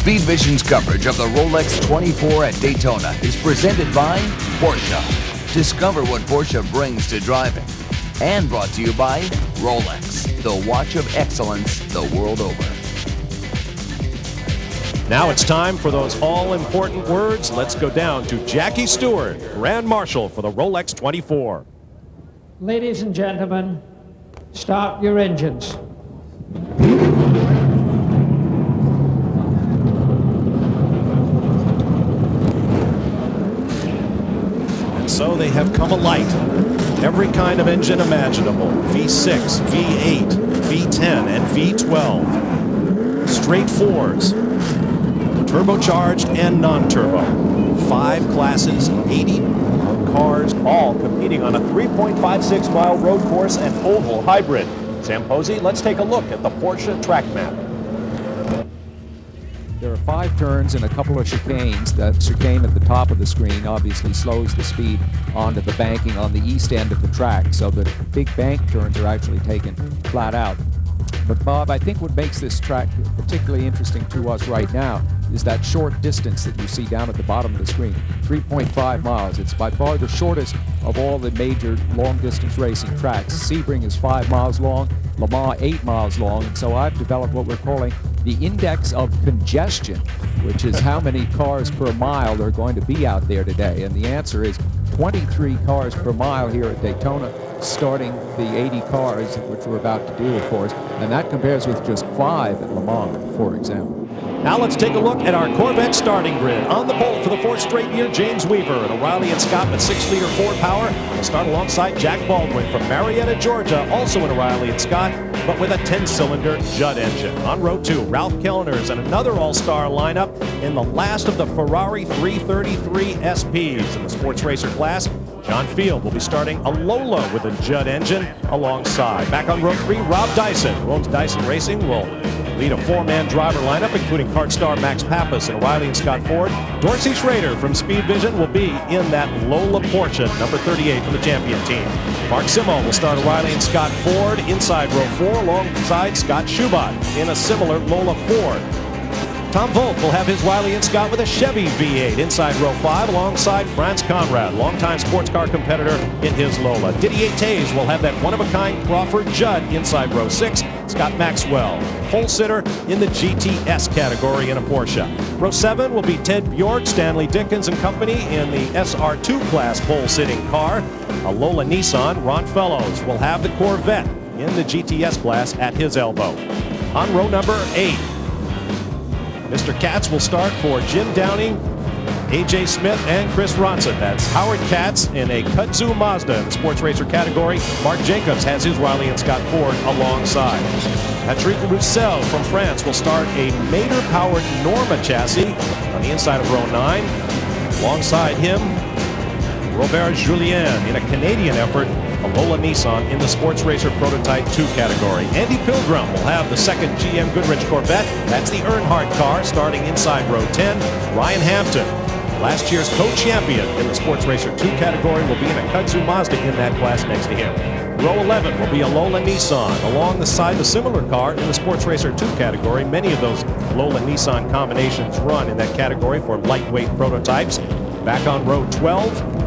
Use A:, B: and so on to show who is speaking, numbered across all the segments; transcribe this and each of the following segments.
A: Speed Vision's coverage of the Rolex 24 at Daytona is presented by Porsche. Discover what Porsche brings to driving. And brought to you by Rolex, the watch of excellence the world over.
B: Now it's time for those all-important words. Let's go down to Jackie Stewart, Grand Marshal for the Rolex 24.
C: Ladies and gentlemen, start your engines.
B: And so they have come alight. Every kind of engine imaginable. V6, V8, V10, and V12. Straight fours. Turbocharged and non-turbo. 5 classes, 80 cars, all competing on a 3.56-mile road course and oval hybrid. Sam Posey, let's take a look at the Porsche track map.
D: There are 5 turns and a couple of chicanes. That chicane at the top of the screen obviously slows the speed onto the banking on the east end of the track, so the big bank turns are actually taken flat out. But Bob, I think what makes this track particularly interesting to us right now is that short distance that you see down at the bottom of the screen, 3.5 miles. It's by far the shortest of all the major long-distance racing tracks. Sebring is 5 miles long, Le Mans 8 miles long, and so I've developed what we're calling the index of congestion, which is how many cars per mile there are going to be out there today. And the answer is 23 cars per mile here at Daytona, starting the 80 cars, which we're about to do, of course, and that compares with just 5 at Le Mans, for example.
B: Now let's take a look at our Corvette starting grid. On the pole for the 4th straight year, James Weaver, and O'Reilly and Scott with 6-liter Ford power. Will start alongside Jack Baldwin from Marietta, Georgia, also in O'Reilly and Scott, but with a 10-cylinder Judd engine. On row 2, Ralph Kellner's and another all-star lineup in the last of the Ferrari 333 SPs in the sports racer class. John Field will be starting a Lola with a Judd engine alongside. Back on row 3, Rob Dyson, who owns Dyson Racing, will lead a 4-man driver lineup, including kart star Max Pappas and O'Reilly and Scott Ford. Dorsey Schrader from Speed Vision will be in that Lola Porsche, number 38 from the champion team. Mark Simo will start O'Reilly and Scott Ford inside row 4 alongside Scott Schubert in a similar Lola Ford. Tom Volk will have his Riley and Scott with a Chevy V8 inside row 5 alongside Franz Conrad, longtime sports car competitor in his Lola. Didier Tays will have that one-of-a-kind Crawford Judd inside row 6. Scott Maxwell, pole sitter in the GTS category in a Porsche. Row 7 will be Ted Bjork, Stanley Dickens and company in the SR2 class pole sitting car. A Lola Nissan, Ron Fellows will have the Corvette in the GTS class at his elbow. On row number 8, Mr. Katz will start for Jim Downing, A.J. Smith, and Chris Ronson. That's Howard Katz in a Kudzu Mazda in the sports racer category. Mark Jacobs has his Riley and Scott Ford alongside. Patrick Roussel from France will start a Mater-powered Norma chassis on the inside of row 9. Alongside him, Robert Julien in a Canadian effort, a Lola Nissan in the Sports Racer Prototype 2 category. Andy Pilgrim will have the 2nd GM Goodrich Corvette. That's the Earnhardt car starting inside row 10. Ryan Hampton, last year's co-champion in the Sports Racer 2 category, will be in a Kudzu Mazda in that class next to him. Row 11 will be a Lola Nissan alongside the similar car in the Sports Racer 2 category. Many of those Lola Nissan combinations run in that category for lightweight prototypes. Back on row 12,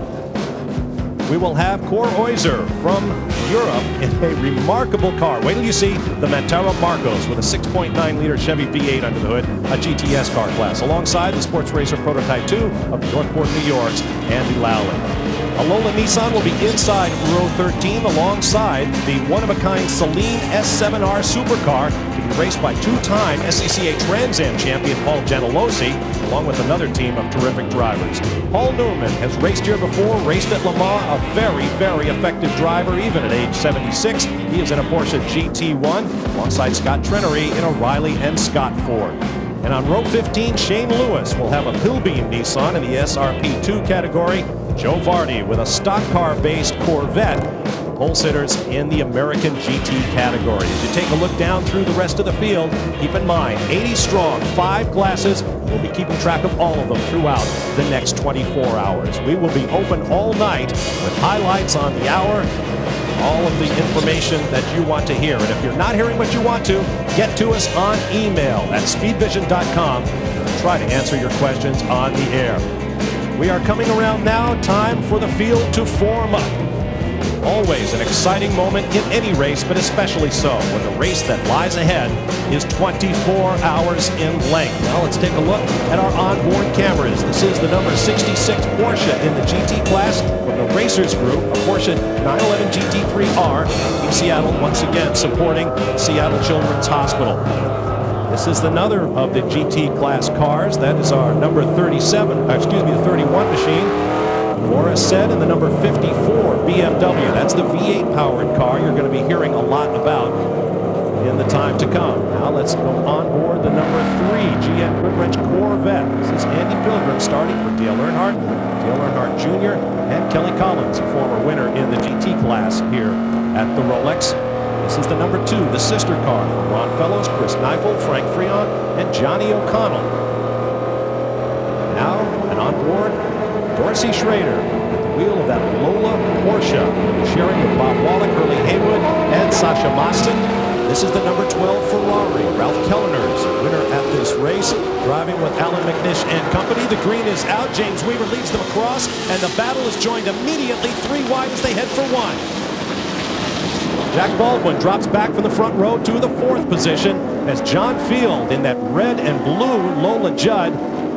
B: we will have Cor Oyzer from Europe in a remarkable car. Wait till you see the Mantaro Marcos with a 6.9-liter Chevy V8 under the hood, a GTS car class, alongside the Sports Racer Prototype 2 of Northport, New York's Andy Lowley. A Lola Nissan will be inside row 13 alongside the one-of-a-kind Celine S7R supercar to be raced by 2-time SCCA Trans Am champion Paul Gentilozzi, along with another team of terrific drivers. Paul Newman has raced here before, raced at Le Mans, a very, very effective driver, even at age 76. He is in a Porsche GT1 alongside Scott Trenery in a Riley and Scott Ford. And on row 15, Shane Lewis will have a Pilbeam Nissan in the SRP2 category. Joe Vardy with a stock car-based Corvette. Pole sitters in the American GT category. As you take a look down through the rest of the field, keep in mind, 80 strong, 5 classes. We'll be keeping track of all of them throughout the next 24 hours. We will be open all night with highlights on the hour, all of the information that you want to hear. And if you're not hearing what you want to, get to us on email at speedvision.com. and try to answer your questions on the air. We are coming around now. Time for the field to form up. Always an exciting moment in any race, but especially so when the race that lies ahead is 24 hours in length. Now let's take a look at our onboard cameras. This is the number 66 Porsche in the GT class from the Racers Group, a Porsche 911 GT3R in Seattle, once again supporting Seattle Children's Hospital. This is another of the GT class cars. That is our number 31 machine. Laura said in the number 54 BMW. That's the V8 powered car you're going to be hearing a lot about in the time to come. Now let's go on board the number 3 GM Goodwrench Corvette. This is Andy Pilgrim starting for Dale Earnhardt Jr. and Kelly Collins, a former winner in the GT class here at the Rolex. This is the number 2, the sister car from Ron Fellows, Chris Neifel, Frank Freon, and Johnny O'Connell. Now, and on board, Dorsey Schrader at the wheel of that Lola Porsche, sharing with Bob Wallach, Hurley Haywood, and Sasha Mostyn. This is the number 12 Ferrari. Ralph Kellner's winner at this race, driving with Alan McNish and company. The green is out. James Weaver leads them across, and the battle is joined immediately 3 wide as they head for 1. Jack Baldwin drops back from the front row to the 4th position as John Field in that red and blue Lola Judd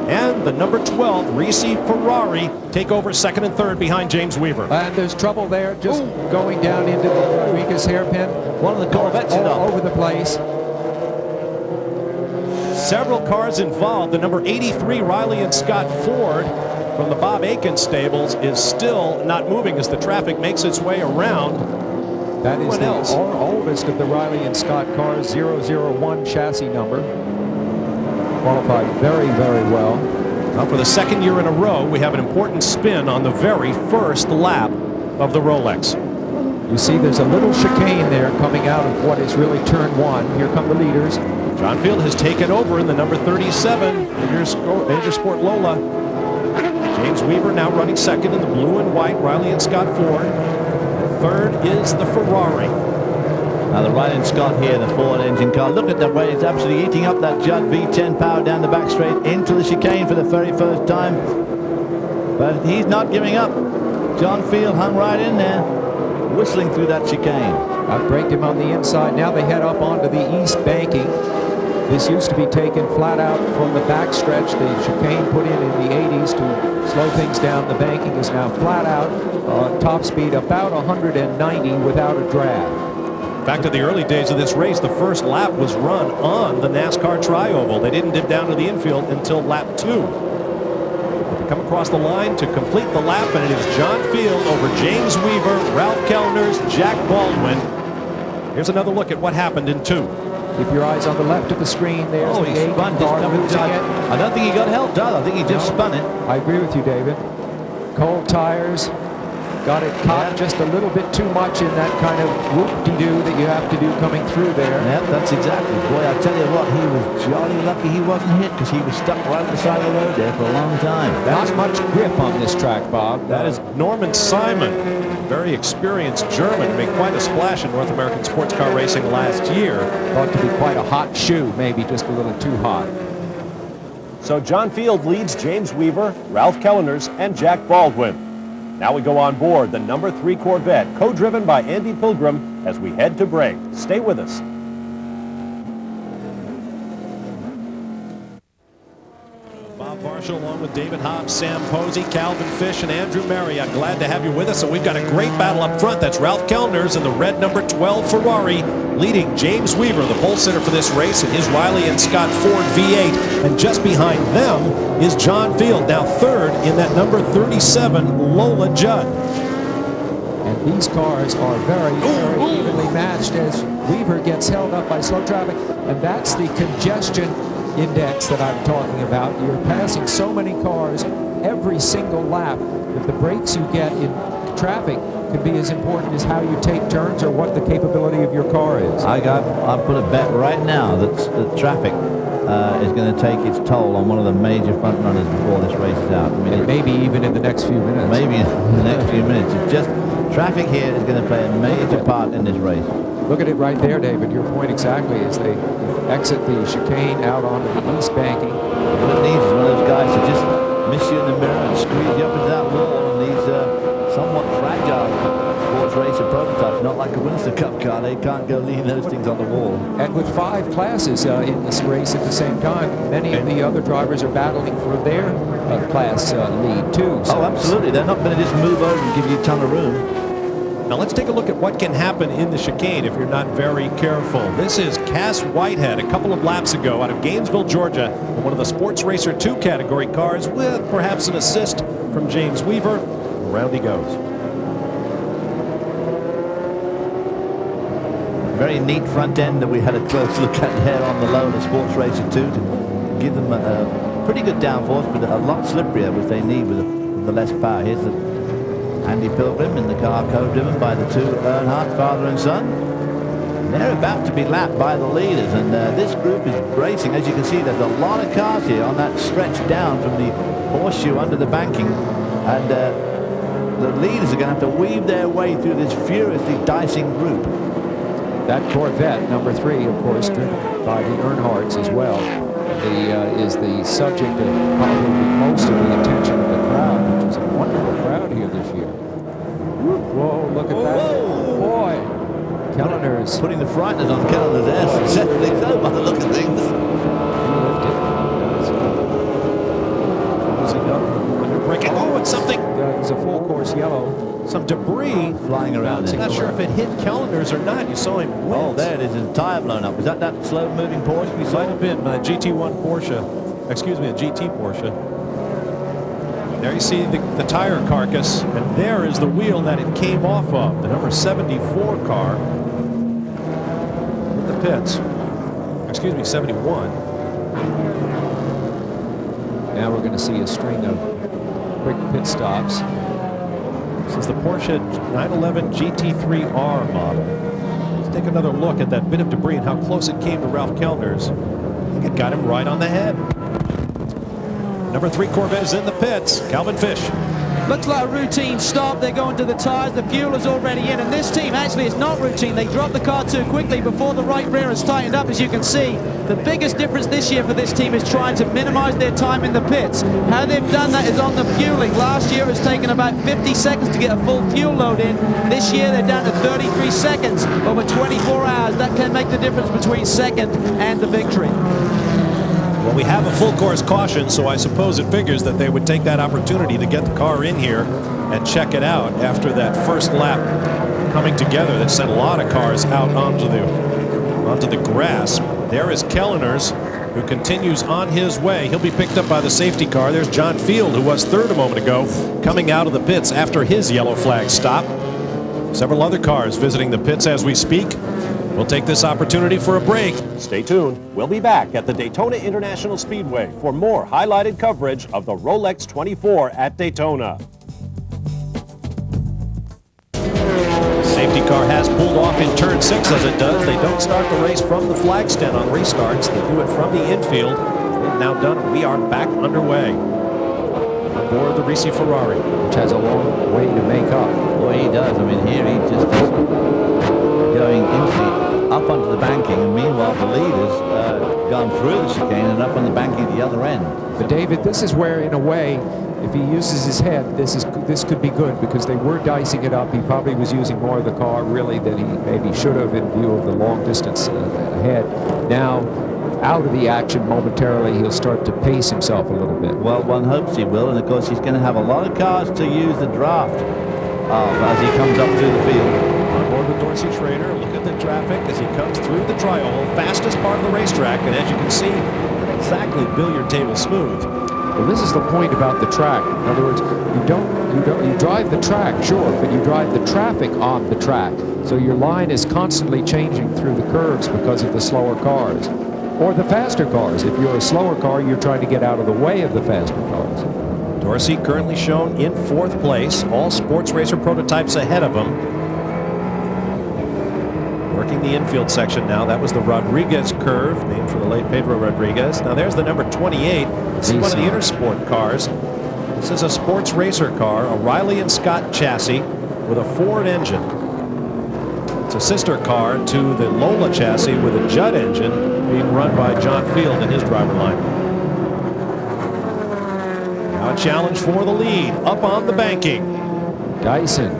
B: and the number 12 Reese Ferrari take over 2nd and 3rd behind James Weaver.
D: And there's trouble there, just going down into the Rodriguez hairpin.
E: One of the Corvettes
D: all over the place.
B: Several cars involved. The number 83 Riley and Scott Ford from the Bob Aiken stables is still not moving as the traffic makes its way around.
D: That is the oldest of the Riley and Scott cars, 001 chassis number. Qualified very, very well.
B: Now for the 2nd year in a row, we have an important spin on the very first lap of the Rolex.
D: You see there's a little chicane there coming out of what is really turn 1. Here come the leaders.
B: John Field has taken over in the number 37 Intersport Lola. James Weaver now running 2nd in the blue and white Riley and Scott Ford. And 3rd is the Ferrari.
E: Now the Riley and Scott here, the Ford engine car. Look at the way it's absolutely eating up that Judd V10 power down the back straight into the chicane for the very first time. But he's not giving up. John Field hung right in there, whistling through that chicane.
D: Outbraked him on the inside. Now they head up onto the east banking. This used to be taken flat out from the backstretch. The chicane put in the 80s to slow things down. The banking is now flat out, top speed about 190 without a drag.
B: Back to the early days of this race, the first lap was run on the NASCAR Tri-Oval. They didn't dip down to the infield until lap 2. They come across the line to complete the lap, and it is John Field over James Weaver, Ralph Kellner's, Jack Baldwin. Here's another look at what happened in 2.
D: Keep your eyes on the left of the screen. There's the
E: he spun
D: car losing it.
E: I don't think he got helped either. I think he just spun it.
D: I agree with you, David. Cold tires. Got it caught just a little bit too much in that kind of whoop-de-doo that you have to do coming through there.
E: Yep, that's exactly. Boy, I tell you what, he was jolly lucky he wasn't hit because he was stuck right at the side of the road there for a long time.
D: Not much grip on this track, Bob.
B: That is Norman Simon, very experienced German, made quite a splash in North American sports car racing last year.
D: Thought to be quite a hot shoe, maybe just a little too hot.
B: So John Field leads James Weaver, Ralph Kellner's, and Jack Baldwin. Now we go on board the number 3 Corvette, co-driven by Andy Pilgrim, as we head to break. Stay with us. Bob Marshall along with David Hobbs, Sam Posey, Calvin Fish, and Andrew Marriott. Glad to have you with us. And we've got a great battle up front. That's Ralph Kellner's in the red number 12 Ferrari, leading James Weaver, the pole sitter for this race, in his Riley and Scott Ford V8. And just behind them is John Field, now 3rd in that number 37 Lola Judd.
D: And these cars are very, very evenly matched as Weaver gets held up by slow traffic. And that's the congestion index that I'm talking about. You're passing so many cars every single lap that the breaks you get in traffic could be as important as how you take turns or what the capability of your car is.
E: I'll put a bet right now that the traffic is going to take its toll on one of the major front runners before this race is out. I mean,
D: maybe even in the next few minutes.
E: Maybe in the next few minutes. It's just traffic here is going to play a major part in this race.
D: Look at it right there, David. Your point exactly is exit the chicane out onto the east banking.
E: What it needs is one of those guys to just miss you in the mirror and squeeze you up into that wall. And these somewhat fragile sports racer prototypes, not like a Winston Cup car, they can't go lean those things on the wall.
D: And with 5 classes in this race at the same time, many of the other drivers are battling for their class lead too. So
E: absolutely. They're not going to just move over and give you a ton of room.
B: Now let's take a look at what can happen in the chicane if you're not very careful. This is Cass Whitehead a couple of laps ago out of Gainesville, Georgia, in one of the Sports Racer 2 category cars with perhaps an assist from James Weaver. Around he goes.
E: Very neat front end that we had a close look at there on the low of the Sports Racer 2 to give them a pretty good downforce, but a lot slipperier, which they need with the less power. Here's the Andy Pilgrim in the car co-driven by the 2 Earnhardt, father and son. They're about to be lapped by the leaders, and this group is racing. As you can see, there's a lot of cars here on that stretch down from the horseshoe under the banking, and the leaders are going to have to weave their way through this furiously dicing group.
D: that Corvette, number 3, of course, driven by the Earnhardts as well, is the subject of probably most of the attention of the crowd, which is a wonderful crowd here this year. Whoa, look at that. Boy. Kellner's
E: putting the frighteners on Kellner's ass successfully so by the look of things.
B: Oh, it's something.
D: It's a full course yellow.
B: Some debris
E: flying around.
B: I'm not sure if it hit Kellner's or not. You saw him wince.
E: Oh, there it is. His tire blown up. Was that slow-moving Porsche we saw?
B: Might have been a GT1 Porsche. Excuse me, a GT Porsche. There you see the tire carcass, and there is the wheel that it came off of. The number 74 car in the pits. Excuse me, 71.
D: Now we're going to see a string of quick pit stops.
B: This is the Porsche 911 GT3R model. Let's take another look at that bit of debris and how close it came to Ralph Kellner's. I think it got him right on the head. Number 3 Corvette is in the pits. Calvin Fish.
F: Looks like a routine stop. They're going to the tires. The fuel is already in. And this team actually is not routine. They dropped the car too quickly before the right rear is tightened up, as you can see. The biggest difference this year for this team is trying to minimize their time in the pits. How they've done that is on the fueling. Last year it was taking about 50 seconds to get a full fuel load in. This year they're down to 33 seconds over 24 hours. That can make the difference between second and the victory.
B: Well, we have a full course caution, so I suppose it figures that they would take that opportunity to get the car in here and check it out after that first lap coming together that sent a lot of cars out onto the grass. There is Kellner's, who continues on his way. He'll be picked up by the safety car. There's John Field, who was third a moment ago, coming out of the pits after his yellow flag stop. Several other cars visiting the pits as we speak. We'll take this opportunity for a break.
G: Stay tuned. We'll be back at the Daytona International Speedway for more highlighted coverage of the Rolex 24 at Daytona.
B: The safety car has pulled off in turn 6 as it does. They don't start the race from the flag stand on restarts. They do it from the infield. They've now done it. We are back underway. Aboard the Ricci Ferrari,
D: which has a long way to make up.
E: Boy, he does. I mean, here he just is going up onto the banking, and meanwhile the leaders gone through the chicane and up on the banking at the other end.
D: But David, this is where, in a way, if he uses his head, this could be good, because they were dicing it up. He probably was using more of the car really than he maybe should have in view of the long distance ahead. Now, out of the action momentarily, he'll start to pace himself a little bit.
E: Well, one hopes he will, and of course he's going to have a lot of cars to use the draft as he comes up through the field.
B: On board with Dorsey Schrader, look at the traffic as he comes through the tri-oval, fastest part of the racetrack, and as you can see, not exactly billiard table smooth.
D: Well, this is the point about the track. In other words, you drive the track, sure, but you drive the traffic on the track. So your line is constantly changing through the curves because of the slower cars. Or the faster cars. If you're a slower car, you're trying to get out of the way of the faster cars.
B: Dorsey currently shown in 4th place. All sports racer prototypes ahead of him. Working the infield section now. That was the Rodriguez curve, named for the late Pedro Rodriguez. Now there's the number 28. This is one of the Intersport cars. This is a sports racer car, a Riley and Scott chassis with a Ford engine. It's a sister car to the Lola chassis with a Judd engine being run by John Field in his driver line. Now a challenge for the lead up on the banking.
D: Dyson.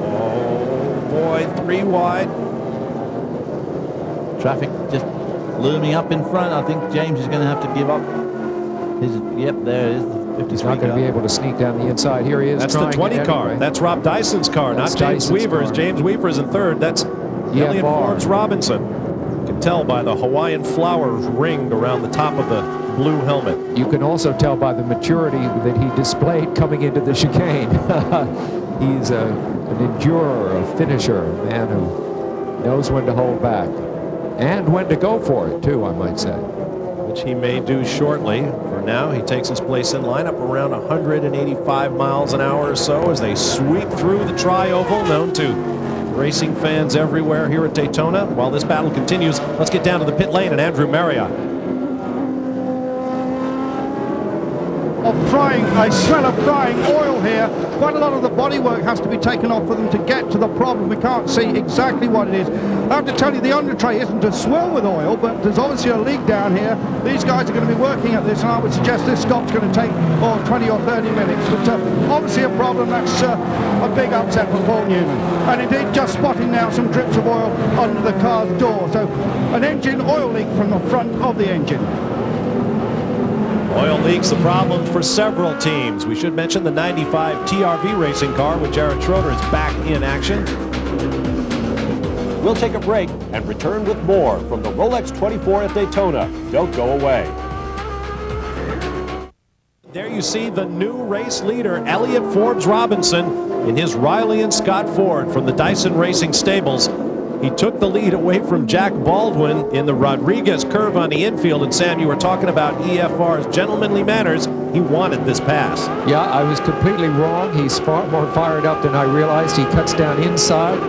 B: Oh boy, 3 wide.
E: Traffic just looming up in front. I think James is going to have to give up his. Yep, there it is. The 53
D: He's not going to be able to sneak down the inside. Here he is.
B: That's the 20 car.
D: Anyway.
B: That's Rob Dyson's car,
D: That's
B: not James
D: Dyson's
B: Weaver's.
D: car.
B: James Weaver's in third. That's Elliott Forbes Robinson. You can tell by the Hawaiian flowers ringed around the top of the blue helmet.
D: You can also tell by the maturity that he displayed coming into the chicane. He's an endurer, a finisher, a man who knows when to hold back and when to go for it, too, I might say.
B: Which he may do shortly. For now, he takes his place in line up around 185 miles an hour or so as they sweep through the tri-oval, known to racing fans everywhere here at Daytona. While this battle continues, let's get down to the pit lane and Andrew Marriott.
H: Of frying, a smell of frying oil here. Quite a lot of the bodywork has to be taken off for them to get to the problem. We can't see exactly what it is. I have to tell you, the under tray isn't a swell with oil, but there's obviously a leak down here. These guys are going to be working at this, and I would suggest this stop's going to take 20 or 30 minutes. But obviously a problem. That's a big upset for Paul Newman. And indeed, just spotting now some drips of oil under the car's door. So an engine oil leak from the front of the engine.
B: Oil leaks the problem for several teams. We should mention the 95 TRV racing car with Jared Schroeder is back in action.
G: We'll take a break and return with more from the Rolex 24 at Daytona. Don't go away.
B: There you see the new race leader, Elliott Forbes Robinson, in his Riley and Scott Ford from the Dyson Racing Stables. He took the lead away from Jack Baldwin in the Rodriguez curve on the infield. And Sam, you were talking about EFR's gentlemanly manners. He wanted this pass.
D: Yeah, I was completely wrong. He's far more fired up than I realized. He cuts down inside,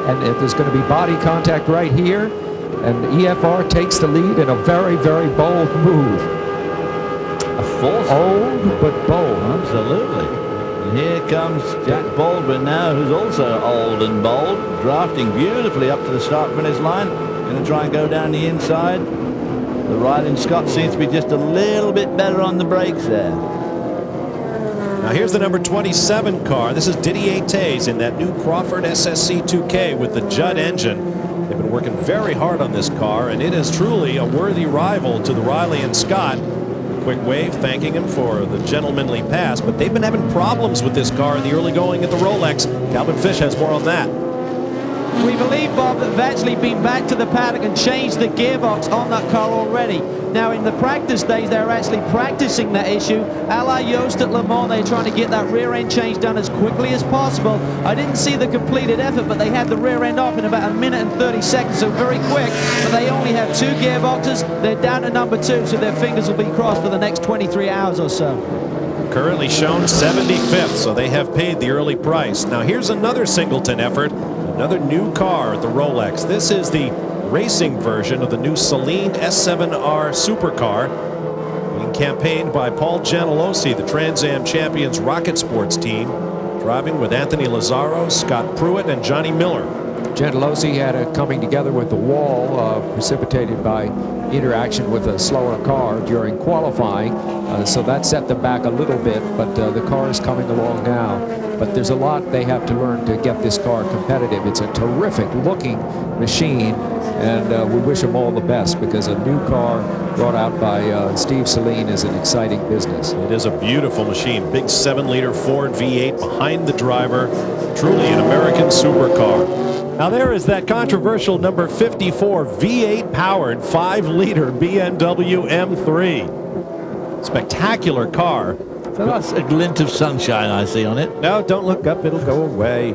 D: and there's going to be body contact right here. And EFR takes the lead in a very, very bold move.
E: A force.
D: Old, but bold.
E: Absolutely. And here comes Jack Baldwin now, who's also old and bold, drafting beautifully up to the start-finish line. Going to try and go down the inside. The Riley Scott seems to be just a little bit better on the brakes there.
B: Now here's the number 27 car. This is Didier Tays in that new Crawford SSC 2K with the Judd engine. They've been working very hard on this car, and it is truly a worthy rival to the Riley and Scott. Quick wave thanking him for the gentlemanly pass, but they've been having problems with this car in the early going at the Rolex. Calvin Fish has more on that.
F: We believe, Bob, that they've actually been back to the paddock and changed the gearbox on that car already. Now, in the practice days, they're actually practicing that issue. A la Yost at Le Mans, they're trying to get that rear end change done as quickly as possible. I didn't see the completed effort, but they had the rear end off in about a minute and 30 seconds, so very quick. But they only have 2 gearboxes. They're down to number 2, so their fingers will be crossed for the next 23 hours or so.
B: Currently shown 75th, so they have paid the early price. Now here's another singleton effort, another new car at the Rolex. This is the racing version of the new Celine S7R supercar, being campaigned by Paul Gentilossi, the Trans Am Champions Rocket Sports team, driving with Anthony Lazzaro, Scott Pruitt, and Johnny Miller.
D: Gentilossi had a coming together with the wall precipitated by interaction with a slower car during qualifying, so that set them back a little bit, but the car is coming along now. But there's a lot they have to learn to get this car competitive. It's a terrific looking machine, and we wish them all the best, because a new car brought out by Steve Celine is an exciting business.
B: It is a beautiful machine. Big 7-liter Ford V8 behind the driver. Truly an American supercar. Now there is that controversial number 54 V8 powered 5-liter BMW M3. Spectacular car.
E: So that's a glint of sunshine I see on it.
B: No, don't look up, it'll go away.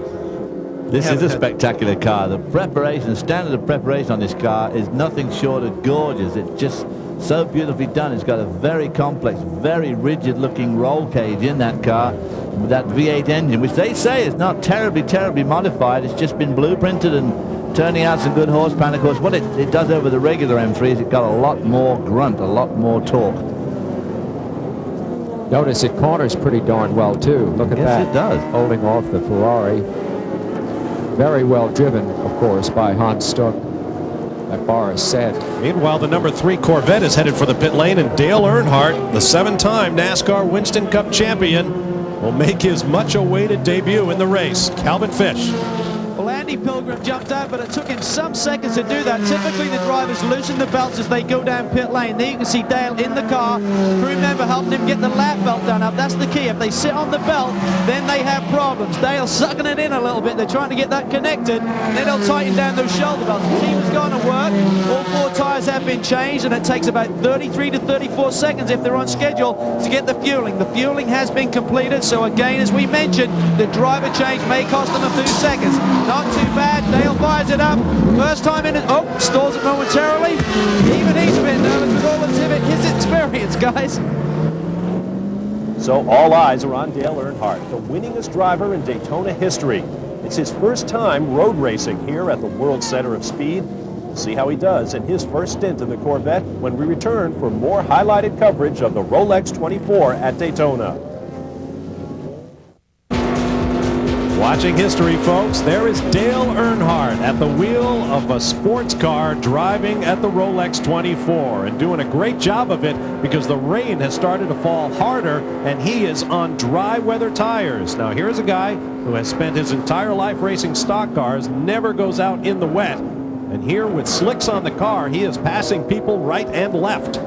E: This is a spectacular car. The preparation, the standard of preparation on this car is nothing short of gorgeous. It's just so beautifully done. It's got a very complex, very rigid looking roll cage in that car with that V8 engine, which they say is not terribly modified. It's just been blueprinted and turning out some good horsepower. And of course, what it does over the regular M3 is it got a lot more grunt, a lot more torque.
D: Notice it corners pretty darn well too. Look at that.
E: Yes, it does.
D: Holding off the Ferrari. very well driven, of course, by Hans Stuck. That bar is set.
B: Meanwhile, the number 3 Corvette is headed for the pit lane, and Dale Earnhardt, the 7-time NASCAR Winston Cup champion, will make his much-awaited debut in the race. Calvin Fish.
F: Well, Andy Pilgrim jumped out, but it took him some seconds to do that. Typically, the drivers loosen the belts as they go down pit lane. There you can see Dale in the car. Crew member helping him get the lap belt done up. That's the key. If they sit on the belt, then they have problems. Dale's sucking it in a little bit. They're trying to get that connected. Then they'll tighten down those shoulder belts. The team has gone to work. All 4 tires have been changed, and it takes about 33 to 34 seconds if they're on schedule to get the fueling. The fueling has been completed, so again, as we mentioned, the driver change may cost them a few seconds. Not too bad. Dale fires it up. First time in it. Oh, stalls it momentarily. Even he's a bit nervous with all his experience, guys.
G: So all eyes are on Dale Earnhardt, the winningest driver in Daytona history. It's his first time road racing here at the World Center of Speed. We'll see how he does in his first stint in the Corvette when we return for more highlighted coverage of the Rolex 24 at Daytona.
B: Watching history, folks, there is Dale Earnhardt at the wheel of a sports car driving at the Rolex 24 and doing a great job of it because the rain has started to fall harder and he is on dry weather tires. Now here's a guy who has spent his entire life racing stock cars, never goes out in the wet, and here with slicks on the car, he is passing people right and left.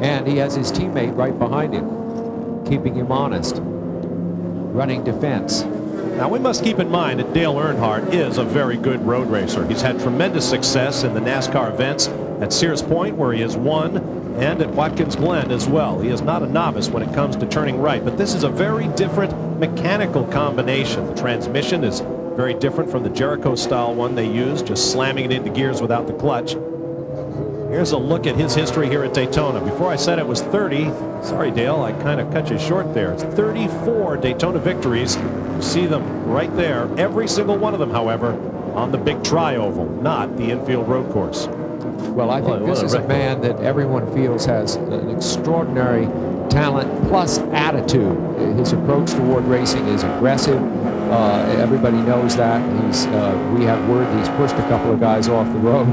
D: And he has his teammate right behind him, keeping him honest. Running defense.
B: Now we must keep in mind that Dale Earnhardt is a very good road racer. He's had tremendous success in the NASCAR events at Sears Point, where he has won, and at Watkins Glen as well. He is not a novice when it comes to turning right, but this is a very different mechanical combination. The transmission is very different from the Jericho style one they use, just slamming it into gears without the clutch. Here's a look at his history here at Daytona. Before I said it was 30, sorry Dale, I kind of cut you short there. It's 34 Daytona victories. You see them right there. Every single one of them, however, on the big tri-oval, not the infield road course.
D: Well, I think this is a man that everyone feels has an extraordinary talent plus attitude. His approach toward racing is aggressive. Everybody knows that. We have word he's pushed a couple of guys off the road.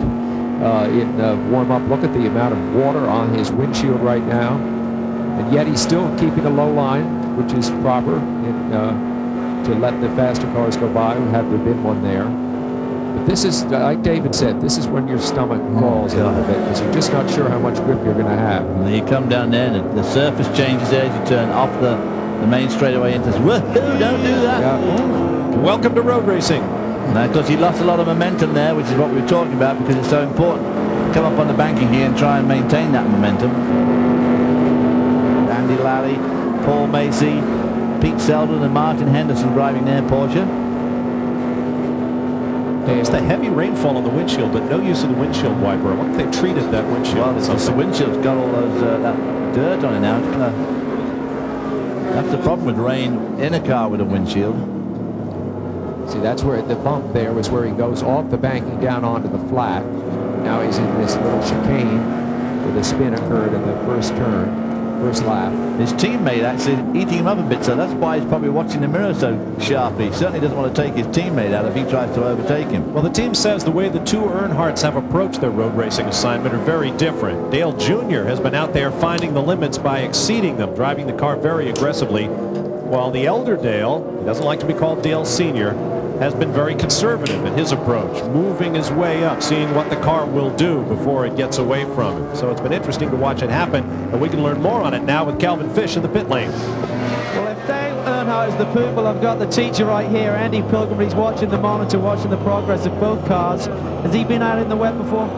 D: In warm-up. Look at the amount of water on his windshield right now, and yet he's still keeping a low line, which is proper to let the faster cars go by, had there been one there. But this is, like David said, this is when your stomach crawls a little bit, because you're just not sure how much grip you're going to have.
E: And then you come down there, and the surface changes there as you turn off the main straightaway into this. Woohoo, don't do that.
B: Yeah. Welcome to road racing.
E: Now, of course, he lost a lot of momentum there, which is what we were talking about, because it's so important to come up on the banking here and try and maintain that momentum. Andy Lally, Paul Macy, Pete Selden and Martin Henderson driving their Porsche.
B: It's the heavy rainfall on the windshield, but no use of the windshield wiper. I wonder if they treated that windshield.
E: Well, it's the windshield's got all those that dirt on it now. That's the problem with rain in a car with a windshield.
D: See, that's where the bump there was where he goes off the banking down onto the flat. Now he's in this little chicane where the spin occurred in the first turn, first lap.
E: His teammate actually eating him up a bit, so that's why he's probably watching the mirror so sharply. He certainly doesn't want to take his teammate out if he tries to overtake him.
B: Well, the team says the way the two Earnhardts have approached their road racing assignment are very different. Dale Jr. has been out there finding the limits by exceeding them, driving the car very aggressively, while the elder Dale, he doesn't like to be called Dale Sr., has been very conservative in his approach, moving his way up, seeing what the car will do before it gets away from him. So it's been interesting to watch it happen, and we can learn more on it now with Calvin Fish in the pit lane.
F: Well, if Dale Earnhardt is the pupil, I've got the teacher right here, Andy Pilgrim. He's watching the monitor, watching the progress of both cars. Has he been out in the wet before?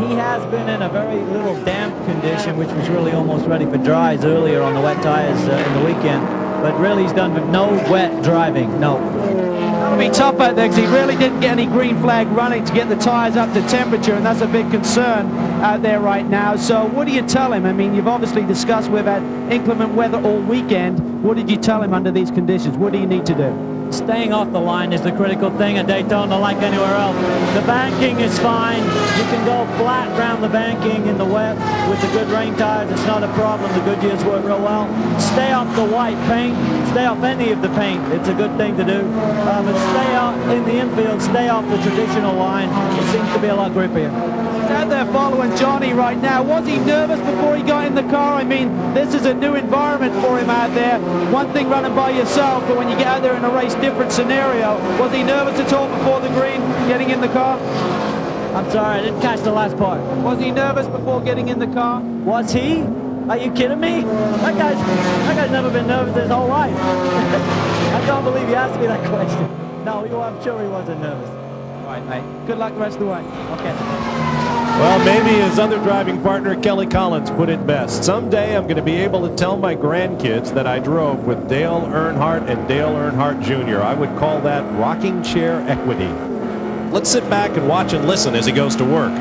I: He has been in a very little damp condition, which was really almost ready for dries earlier on the wet tires in the weekend. But really, he's done with no wet driving, no.
F: That'll be tough out there because he really didn't get any green flag running to get the tires up to temperature, and that's a big concern out there right now. So what do you tell him? I mean, you've obviously discussed we've had inclement weather all weekend. What did you tell him under these conditions? What do you need to do?
I: Staying off the line is the critical thing at Daytona, like anywhere else. The banking is fine. You can go flat around the banking in the wet with the good rain tires. It's not a problem. The Goodyears work real well. Stay off the white paint. stay off any of the paint, it's a good thing to do. But stay out in the infield, stay off the traditional line. It seems to be a lot grippier.
F: He's out there following Johnny right now. Was he nervous before he got in the car? I mean, this is a new environment for him out there. One thing running by yourself, but when you get out there in a race, different scenario. Was he nervous at all before the green, getting in the car?
I: I'm sorry, I didn't catch the last part.
F: Was he nervous before getting in the car?
I: Was he? Are you kidding me? That guy's never been nervous his whole life. I can't believe you asked me that question. No, I'm sure he wasn't nervous.
F: All right, mate. Good luck the rest of the way.
I: Okay.
G: Well, maybe his other driving partner, Kelly Collins, put it best. Someday I'm going to be able to tell my grandkids that I drove with Dale Earnhardt and Dale Earnhardt Jr. I would call that rocking chair equity. Let's sit back and watch and listen as he goes to work.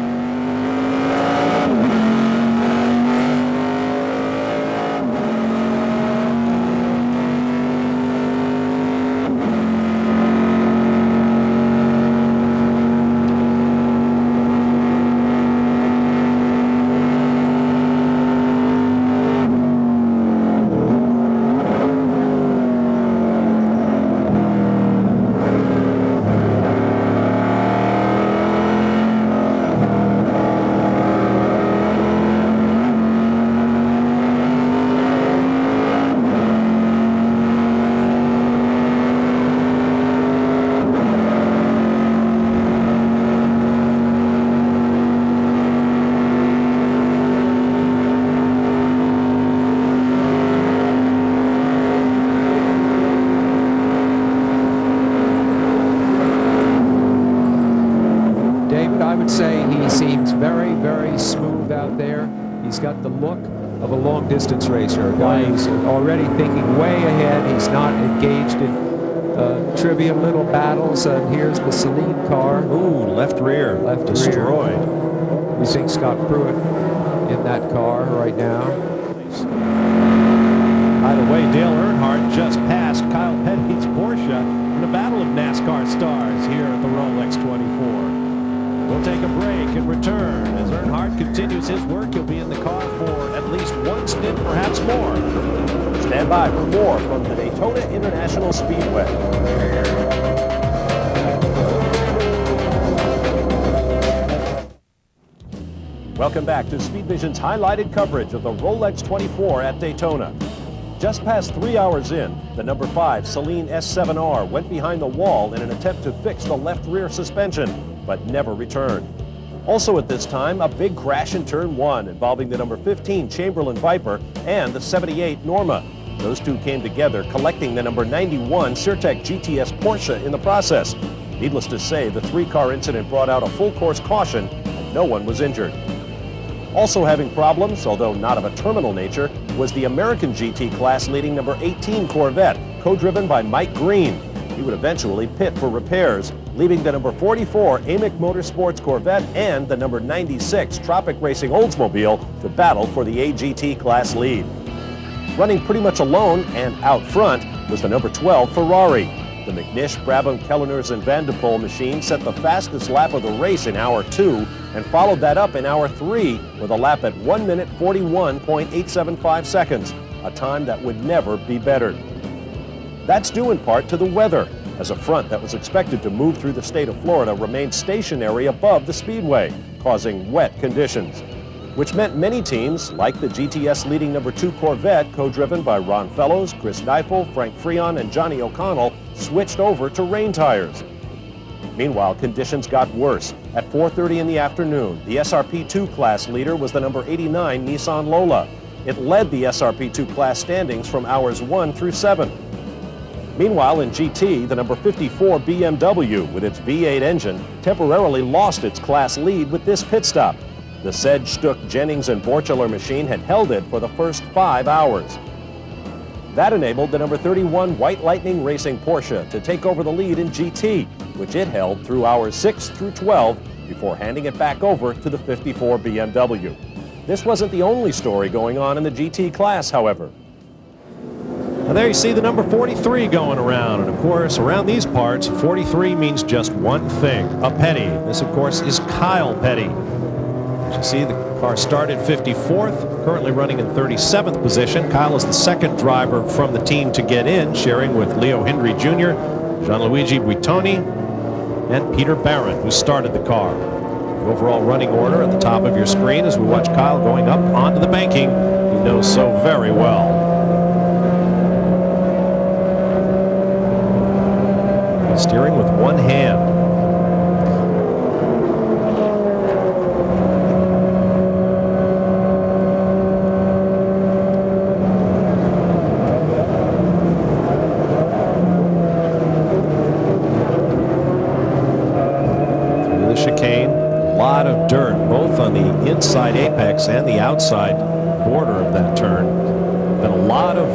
D: I would say he seems very, very smooth out there. He's got the look of a long-distance racer, a guy who's already thinking way ahead. He's not engaged in trivial little battles. Here's the Celine car.
G: Ooh, left rear.
D: Left
G: destroyed.
D: Rear. We think Scott Pruitt in that car right now.
G: By the way, Dale Earnhardt just passed Kyle Petty's Porsche in a battle of NASCAR stars here at the Rolex 24. We'll take a break and return. As Earnhardt continues his work, he'll be in the car for at least one stint, perhaps more. Stand by for more from the Daytona International Speedway. Welcome back to Speed Vision's highlighted coverage of the Rolex 24 at Daytona. Just past 3 hours in, the number 5 Celine S7R went behind the wall in an attempt to fix the left rear suspension, but never returned. Also at this time, a big crash in turn 1 involving the number 15 Chamberlain Viper and the 78 Norma. Those two came together, collecting the number 91 Sirtec GTS Porsche in the process. Needless to say, the three-car incident brought out a full-course caution, and no one was injured. Also having problems, although not of a terminal nature, was the American GT class leading number 18 Corvette, co-driven by Mike Green. He would eventually pit for repairs, leaving the number 44 Amick Motorsports Corvette and the number 96 Tropic Racing Oldsmobile to battle for the AGT class lead. Running pretty much alone and out front was the number 12 Ferrari. The McNish, Brabham, Kelleners, and Van de Poel machine set the fastest lap of the race in hour 2 and followed that up in hour 3 with a lap at 1 minute 41.875 seconds, a time that would never be bettered. That's due in part to the weather, as a front that was expected to move through the state of Florida remained stationary above the Speedway, causing wet conditions, which meant many teams, like the GTS leading number 2 Corvette, co-driven by Ron Fellows, Chris Neifel, Frank Freon, and Johnny O'Connell, switched over to rain tires. Meanwhile, conditions got worse. At 4:30 in the afternoon, the SRP2 class leader was the number 89 Nissan Lola. It led the SRP2 class standings from hours 1 through 7. Meanwhile, in GT, the number 54 BMW, with its V8 engine, temporarily lost its class lead with this pit stop. The Sedge, Stuck, Jennings, and Borchelor machine had held it for the first 5 hours. That enabled the number 31 White Lightning Racing Porsche to take over the lead in GT, which it held through hours 6 through 12 before handing it back over to the 54 BMW. This wasn't the only story going on in the GT class, however. Now there you see the number 43 going around, and of course around these parts 43 means just one thing, a Petty. This of course is Kyle Petty.
B: As you see, the car started 54th, currently running in 37th position. Kyle is the second driver from the team to get in, sharing with Leo Hendry Jr., Gianluigi Buitoni, and Peter Barron, who started the car. The overall running order at the top of your screen as we watch Kyle going up onto the banking he knows so very well. He's steering with one hand. Chicane, a lot of dirt both on the inside apex and the outside border of that turn. Been a lot of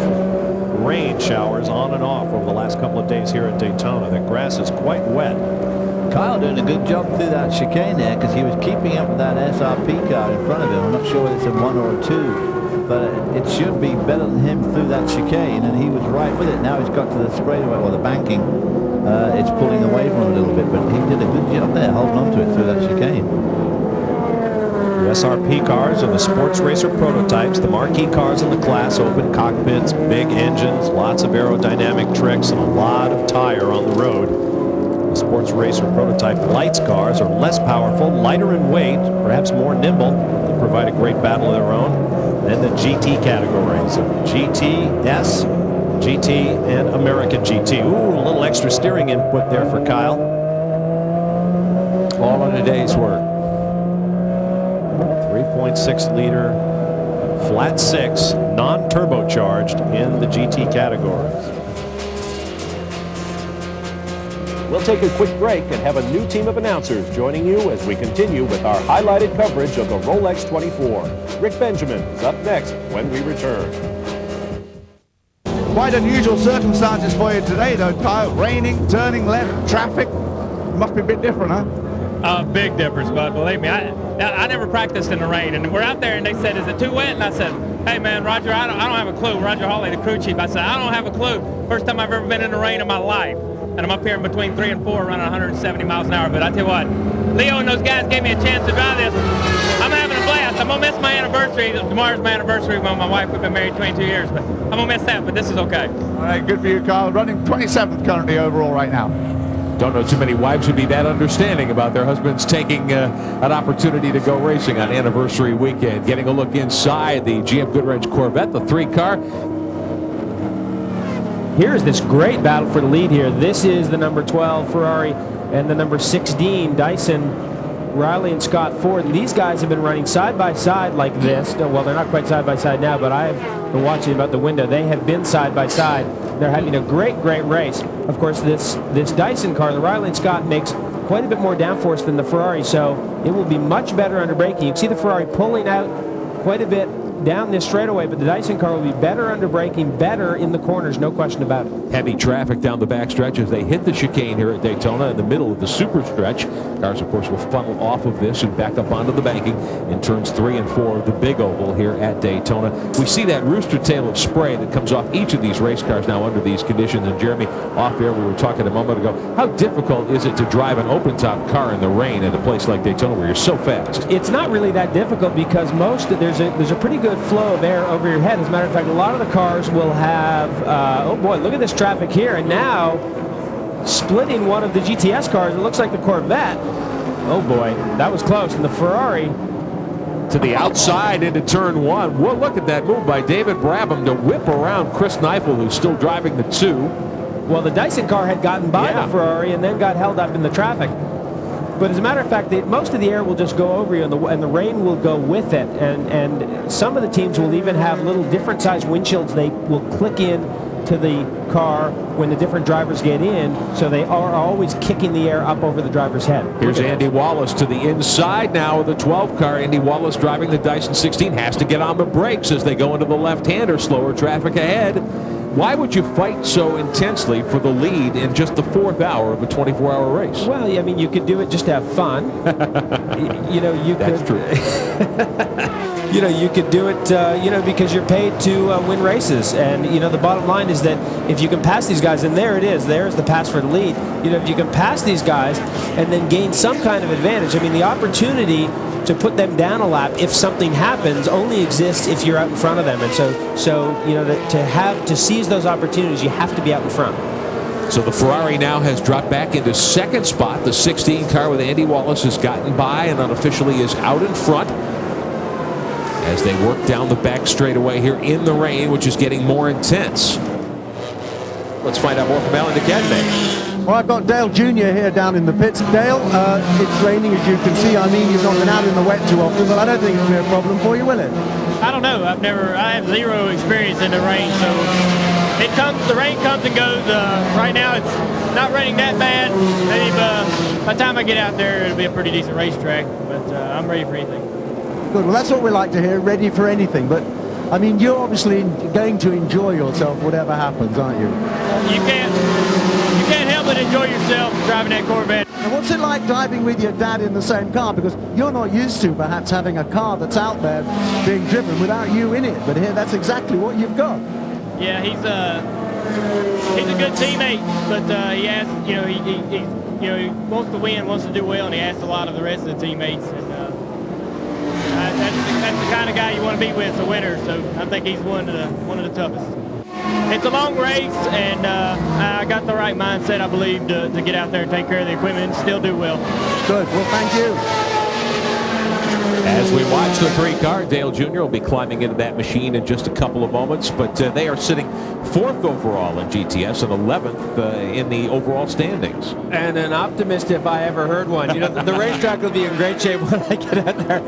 B: rain showers on and off over the last couple of days here at Daytona. The grass is quite wet.
E: Kyle doing a good job through that chicane there because he was keeping up with that SRP car in front of him. I'm not sure whether it's a 1 or a 2, but it should be better than him through that chicane, and he was right with it. Now he's got to the straightaway or the banking. It's pulling away from him a little bit, but he did a good job there holding on to it through that chicane.
B: The SRP cars are the sports racer prototypes, the marquee cars in the class, open cockpits, big engines, lots of aerodynamic tricks, and a lot of tire on the road. The sports racer prototype lights cars are less powerful, lighter in weight, perhaps more nimble. They provide a great battle of their own. Then the GT categories of GT-S, GT, and American GT. Ooh, a little extra steering input there for Kyle.
D: All in a day's work.
B: 3.6 liter flat 6 non-turbocharged in the GT categories.
G: We'll take a quick break and have a new team of announcers joining you as we continue with our highlighted coverage of the Rolex 24. Rick Benjamin is up next when we return.
H: Quite unusual circumstances for you today, though, Kyle. Raining, turning left, traffic. Must be a bit different, huh?
J: Big difference, bud. Believe me, I never practiced in the rain, and we're out there, and they said, "Is it too wet?" And I said, "Hey, man, Roger, I don't have a clue." Roger Hawley, the crew chief, I said, "I don't have a clue. First time I've ever been in the rain in my life, and I'm up here in between 3 and 4, running 170 miles an hour." But I tell you what, Leo and those guys gave me a chance to drive this. I'm having a blast. I'm gonna miss my anniversary. Tomorrow's my anniversary with my wife. We've been married 22 years, but I'm gonna miss that. But this is okay.
H: All right, good for you, Kyle. Running 27th currently overall right now.
K: Don't know too many wives would be that understanding about their husbands taking an opportunity to go racing on anniversary weekend. Getting a look inside the GM Goodwrench Corvette, the 3-car.
L: Here's this great battle for the lead here. This is the number 12 Ferrari and the number 16 Dyson, Riley and Scott Ford. And these guys have been running side by side like this. Well, they're not quite side by side now, but I've been watching about the window. They have been side by side. They're having a great race. Of course, this Dyson car, the Riley and Scott, makes quite a bit more downforce than the Ferrari, so it will be much better under braking. You can see the Ferrari pulling out quite a bit down this straightaway, but the Dyson car will be better under braking, better in the corners, no question about it.
K: Heavy traffic down the back stretch as they hit the chicane here at Daytona in the middle of the super stretch. Cars, of course, will funnel off of this and back up onto the banking in turns 3 and 4 of the big oval here at Daytona. We see that rooster tail of spray that comes off each of these race cars now under these conditions. And Jeremy, off air, we were talking a moment ago, how difficult is it to drive an open-top car in the rain at a place like Daytona where you're so fast?
L: It's not really that difficult because there's a pretty good flow of air over your head. As a matter of fact, a lot of the cars will have, oh boy, look at this traffic here. And now, splitting one of the GTS cars, it looks like the Corvette. Oh boy, that was close. And the Ferrari
K: to the outside into turn 1. Well, look at that move by David Brabham to whip around Chris Neifel, who's still driving the 2.
L: Well, the Dyson car had gotten by the Ferrari and then got held up in the traffic. But as a matter of fact, most of the air will just go over you, and the rain will go with it. And some of the teams will even have little different size windshields. They will click in to the car when the different drivers get in, so they are always kicking the air up over the driver's head.
K: Here's Andy Wallace to the inside now of the 12 car. Andy Wallace driving the Dyson 16 has to get on the brakes as they go into the left-hander. Slower traffic ahead. Why would you fight so intensely for the lead in just the 4th hour of a 24-hour race?
L: Well, I mean, you could do it just to have fun. You know, you
K: That's
L: could.
K: True.
L: you could do it, because you're paid to win races. And, the bottom line is that if you can pass these guys, and there it is, there's the pass for the lead. If you can pass these guys and then gain some kind of advantage, I mean, the opportunity to put them down a lap if something happens only exists if you're out in front of them. And to seize those opportunities, you have to be out in front.
K: So the Ferrari now has dropped back into second spot. The 16 car with Andy Wallace has gotten by and unofficially is out in front as they work down the back straightaway here in the rain, which is getting more intense. Let's find out more from Alan DeCadene.
M: Well, I've got Dale Jr. here down in the pits. Dale, it's raining, as you can see. I mean, you've not been out in the wet too often, but I don't think it'll be a problem for you, will it?
J: I don't know. I have zero experience in the rain, so the rain comes and goes. Right now, it's not raining that bad. Maybe by the time I get out there, it'll be a pretty decent racetrack, but I'm ready for anything.
M: Good. Well, that's what we like to hear, ready for anything. But, I mean, you're obviously going to enjoy yourself whatever happens, aren't you?
J: You can't help but enjoy yourself driving that Corvette.
M: And what's it like driving with your dad in the same car? Because you're not used to perhaps having a car that's out there being driven without you in it. But here, that's exactly what you've got.
J: Yeah, he's a good teammate, but he asks, he wants to win, wants to do well, and he asks a lot of the rest of the teammates. And that's the kind of guy you want to be with, a winner. So I think he's one of the toughest. It's a long race, and I got the right mindset, I believe, to get out there and take care of the equipment and still do well.
M: Good. Well, thank you.
K: As we watch the 3 car, Dale Jr. will be climbing into that machine in just a couple of moments, but they are sitting 4th overall in GTS and 11th in the overall standings.
L: And an optimist, if I ever heard one. The racetrack will be in great shape when I get out there.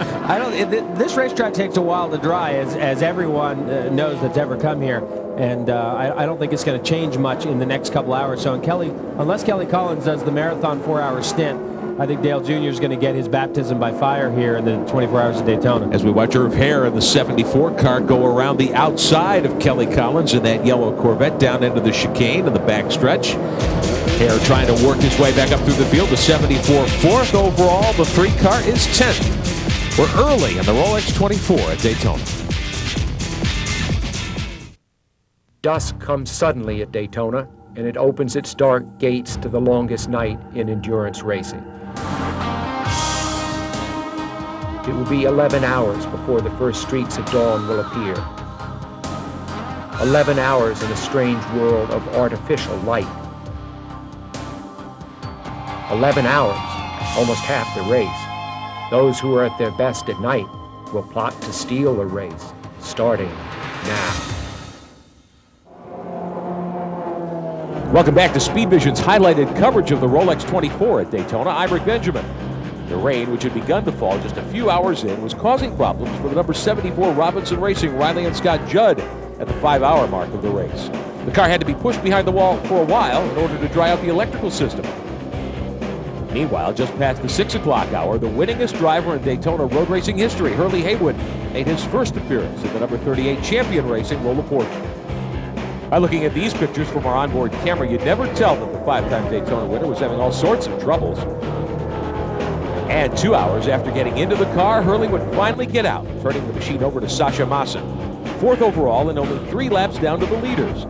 L: This racetrack takes a while to dry, as everyone knows that's ever come here. And I don't think it's going to change much in the next couple hours. So unless Kelly Collins does the marathon 4-hour stint, I think Dale Jr. is going to get his baptism by fire here in the 24 hours of Daytona.
K: As we watch Irv Hare in the 74 car go around the outside of Kelly Collins in that yellow Corvette down into the chicane in the back stretch. Hare trying to work his way back up through the field. The 74 4th overall. The 3 car is 10th. We're early in the Rolex 24 at Daytona.
N: Dusk comes suddenly at Daytona, and it opens its dark gates to the longest night in endurance racing. It will be 11 hours before the first streaks of dawn will appear. 11 hours in a strange world of artificial light. 11 hours, almost half the race. Those who are at their best at night will plot to steal the race, starting now.
K: Welcome back to Speed Vision's highlighted coverage of the Rolex 24 at Daytona. I'm Rick Benjamin. The rain, which had begun to fall just a few hours in, was causing problems for the number 74 Robinson Racing Riley and Scott Judd at the 5-hour mark of the race. The car had to be pushed behind the wall for a while in order to dry out the electrical system. Meanwhile, just past the 6 o'clock hour, the winningest driver in Daytona road racing history, Hurley Haywood, made his first appearance in the number 38 Champion Racing Lola Porsche. By looking at these pictures from our onboard camera, you'd never tell that the 5-time Daytona winner was having all sorts of troubles. And 2 hours after getting into the car, Hurley would finally get out, turning the machine over to Sasha Massen. 4th overall and only 3 laps down to the leaders.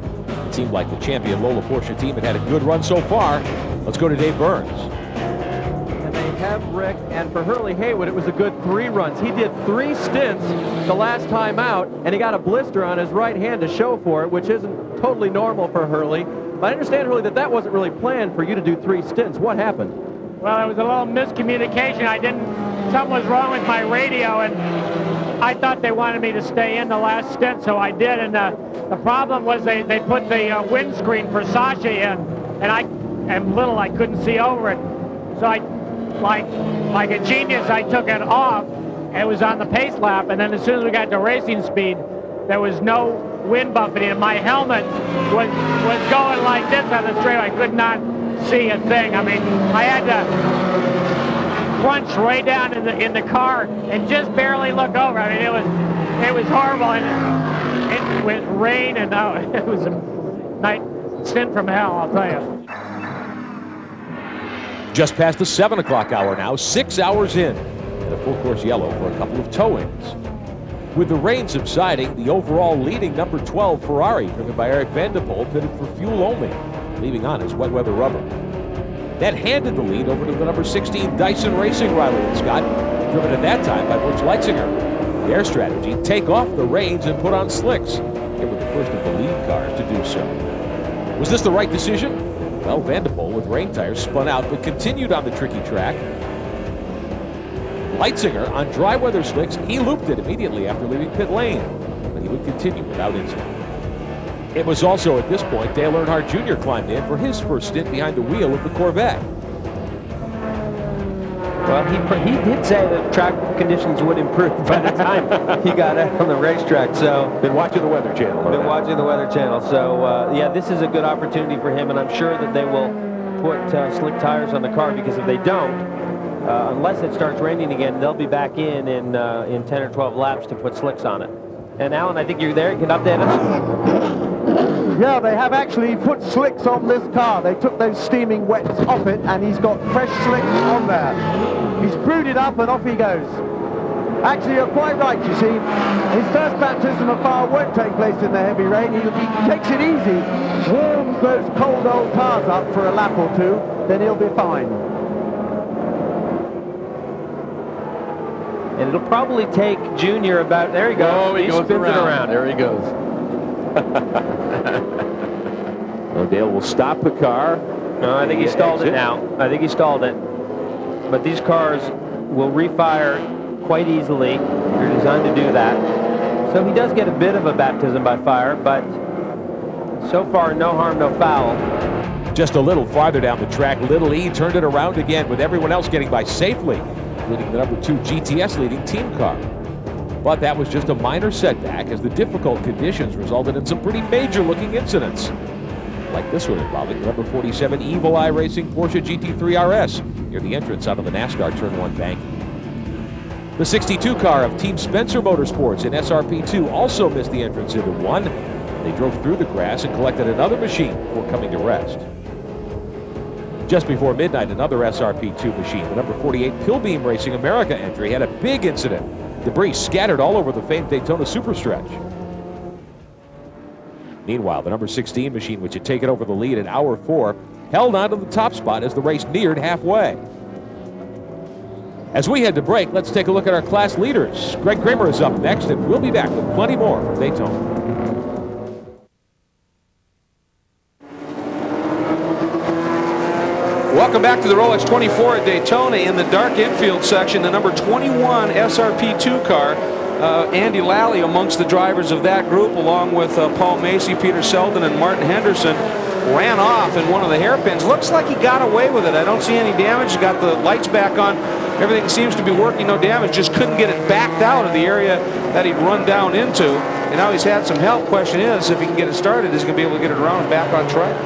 K: It seemed like the champion Lola Porsche team had a good run so far. Let's go to Dave Burns.
O: And they have Rick, and for Hurley Haywood, it was a good 3 runs. He did 3 stints the last time out, and he got a blister on his right hand to show for it, which isn't totally normal for Hurley. But I understand, Hurley, that wasn't really planned for you to do 3 stints. What happened?
C: Well, it was a little miscommunication. Something was wrong with my radio, and I thought they wanted me to stay in the last stint, so I did. And the problem was they put the windscreen for Sasha in, and I couldn't see over it. So I, like a genius, I took it off. It was on the pace lap, and then as soon as we got to racing speed, there was no wind buffeting, and my helmet was going like this on the straightaway. I could not see a thing. I mean, I had to plunge way down in the car and just barely look over. I mean, it was horrible, and it with rain, and it was a night stint from hell, I'll tell you.
K: Just past the 7 o'clock hour now, 6 hours in. And a full course yellow for a couple of tow-ins. With the rain subsiding, the overall leading number 12 Ferrari, driven by Eric Van der Poel, pitted for fuel only, leaving on his wet weather rubber. That handed the lead over to the number 16 Dyson Racing Riley and Scott, driven at that time by Butch Leitzinger. Their strategy, take off the reins and put on slicks. They were the first of the lead cars to do so. Was this the right decision? Well, Van der Poel with rain tires spun out but continued on the tricky track. Leitzinger on dry weather slicks, he looped it immediately after leaving pit lane, but he would continue without incident. It was also at this point Dale Earnhardt Jr. climbed in for his first stint behind the wheel of the Corvette.
P: Well, he did say that track conditions would improve by the time he got out on the racetrack. So
K: been watching the Weather Channel.
P: Been watching the Weather Channel. So yeah, this is a good opportunity for him, and I'm sure that they will put slick tires on the car, because if they don't, unless it starts raining again, they'll be back in 10 or 12 laps to put slicks on it. And Alan, I think you're there. You can update us.
M: Yeah, they have actually put slicks on this car. They took those steaming wets off it, and he's got fresh slicks on there. He's brewed it up, and off he goes. Actually, you're quite right, you see. His first baptism of fire won't take place in the heavy rain. He takes it easy, warms those cold old tires up for a lap or two, then he'll be fine.
P: And it'll probably take Junior about, there he goes.
O: Oh, he goes
P: spins
O: around. There he goes.
K: Well, Dale will stop the car.
P: No, I think he stalled it now. I think he stalled it. But these cars will refire quite easily. They're designed to do that. So he does get a bit of a baptism by fire, but so far, no harm, no foul.
K: Just a little farther down the track, Little E turned it around again with everyone else getting by safely, including the number 2 GTS leading team car. But that was just a minor setback, as the difficult conditions resulted in some pretty major looking incidents. Like this one involving the number 47 Evil Eye Racing Porsche GT3 RS near the entrance out of the NASCAR Turn 1 bank. The 62 car of Team Spencer Motorsports in SRP2 also missed the entrance into 1. They drove through the grass and collected another machine before coming to rest. Just before midnight, another SRP2 machine, the number 48 Pillbeam Racing America entry, had a big incident. Debris scattered all over the famed Daytona superstretch. Meanwhile, the number 16 machine, which had taken over the lead at hour 4, held on to the top spot as the race neared halfway. As we head to break, let's take a look at our class leaders. Greg Kramer is up next, and we'll be back with plenty more from Daytona.
Q: Welcome back to the Rolex 24 at Daytona. In the dark infield section, the number 21 SRP2 car. Andy Lally amongst the drivers of that group, along with Paul Macy, Peter Selden, and Martin Henderson, ran off in one of the hairpins. Looks like he got away with it. I don't see any damage. He got the lights back on. Everything seems to be working, no damage. Just couldn't get it backed out of the area that he'd run down into. And now he's had some help. Question is, if he can get it started, is he going to be able to get it around and back on track?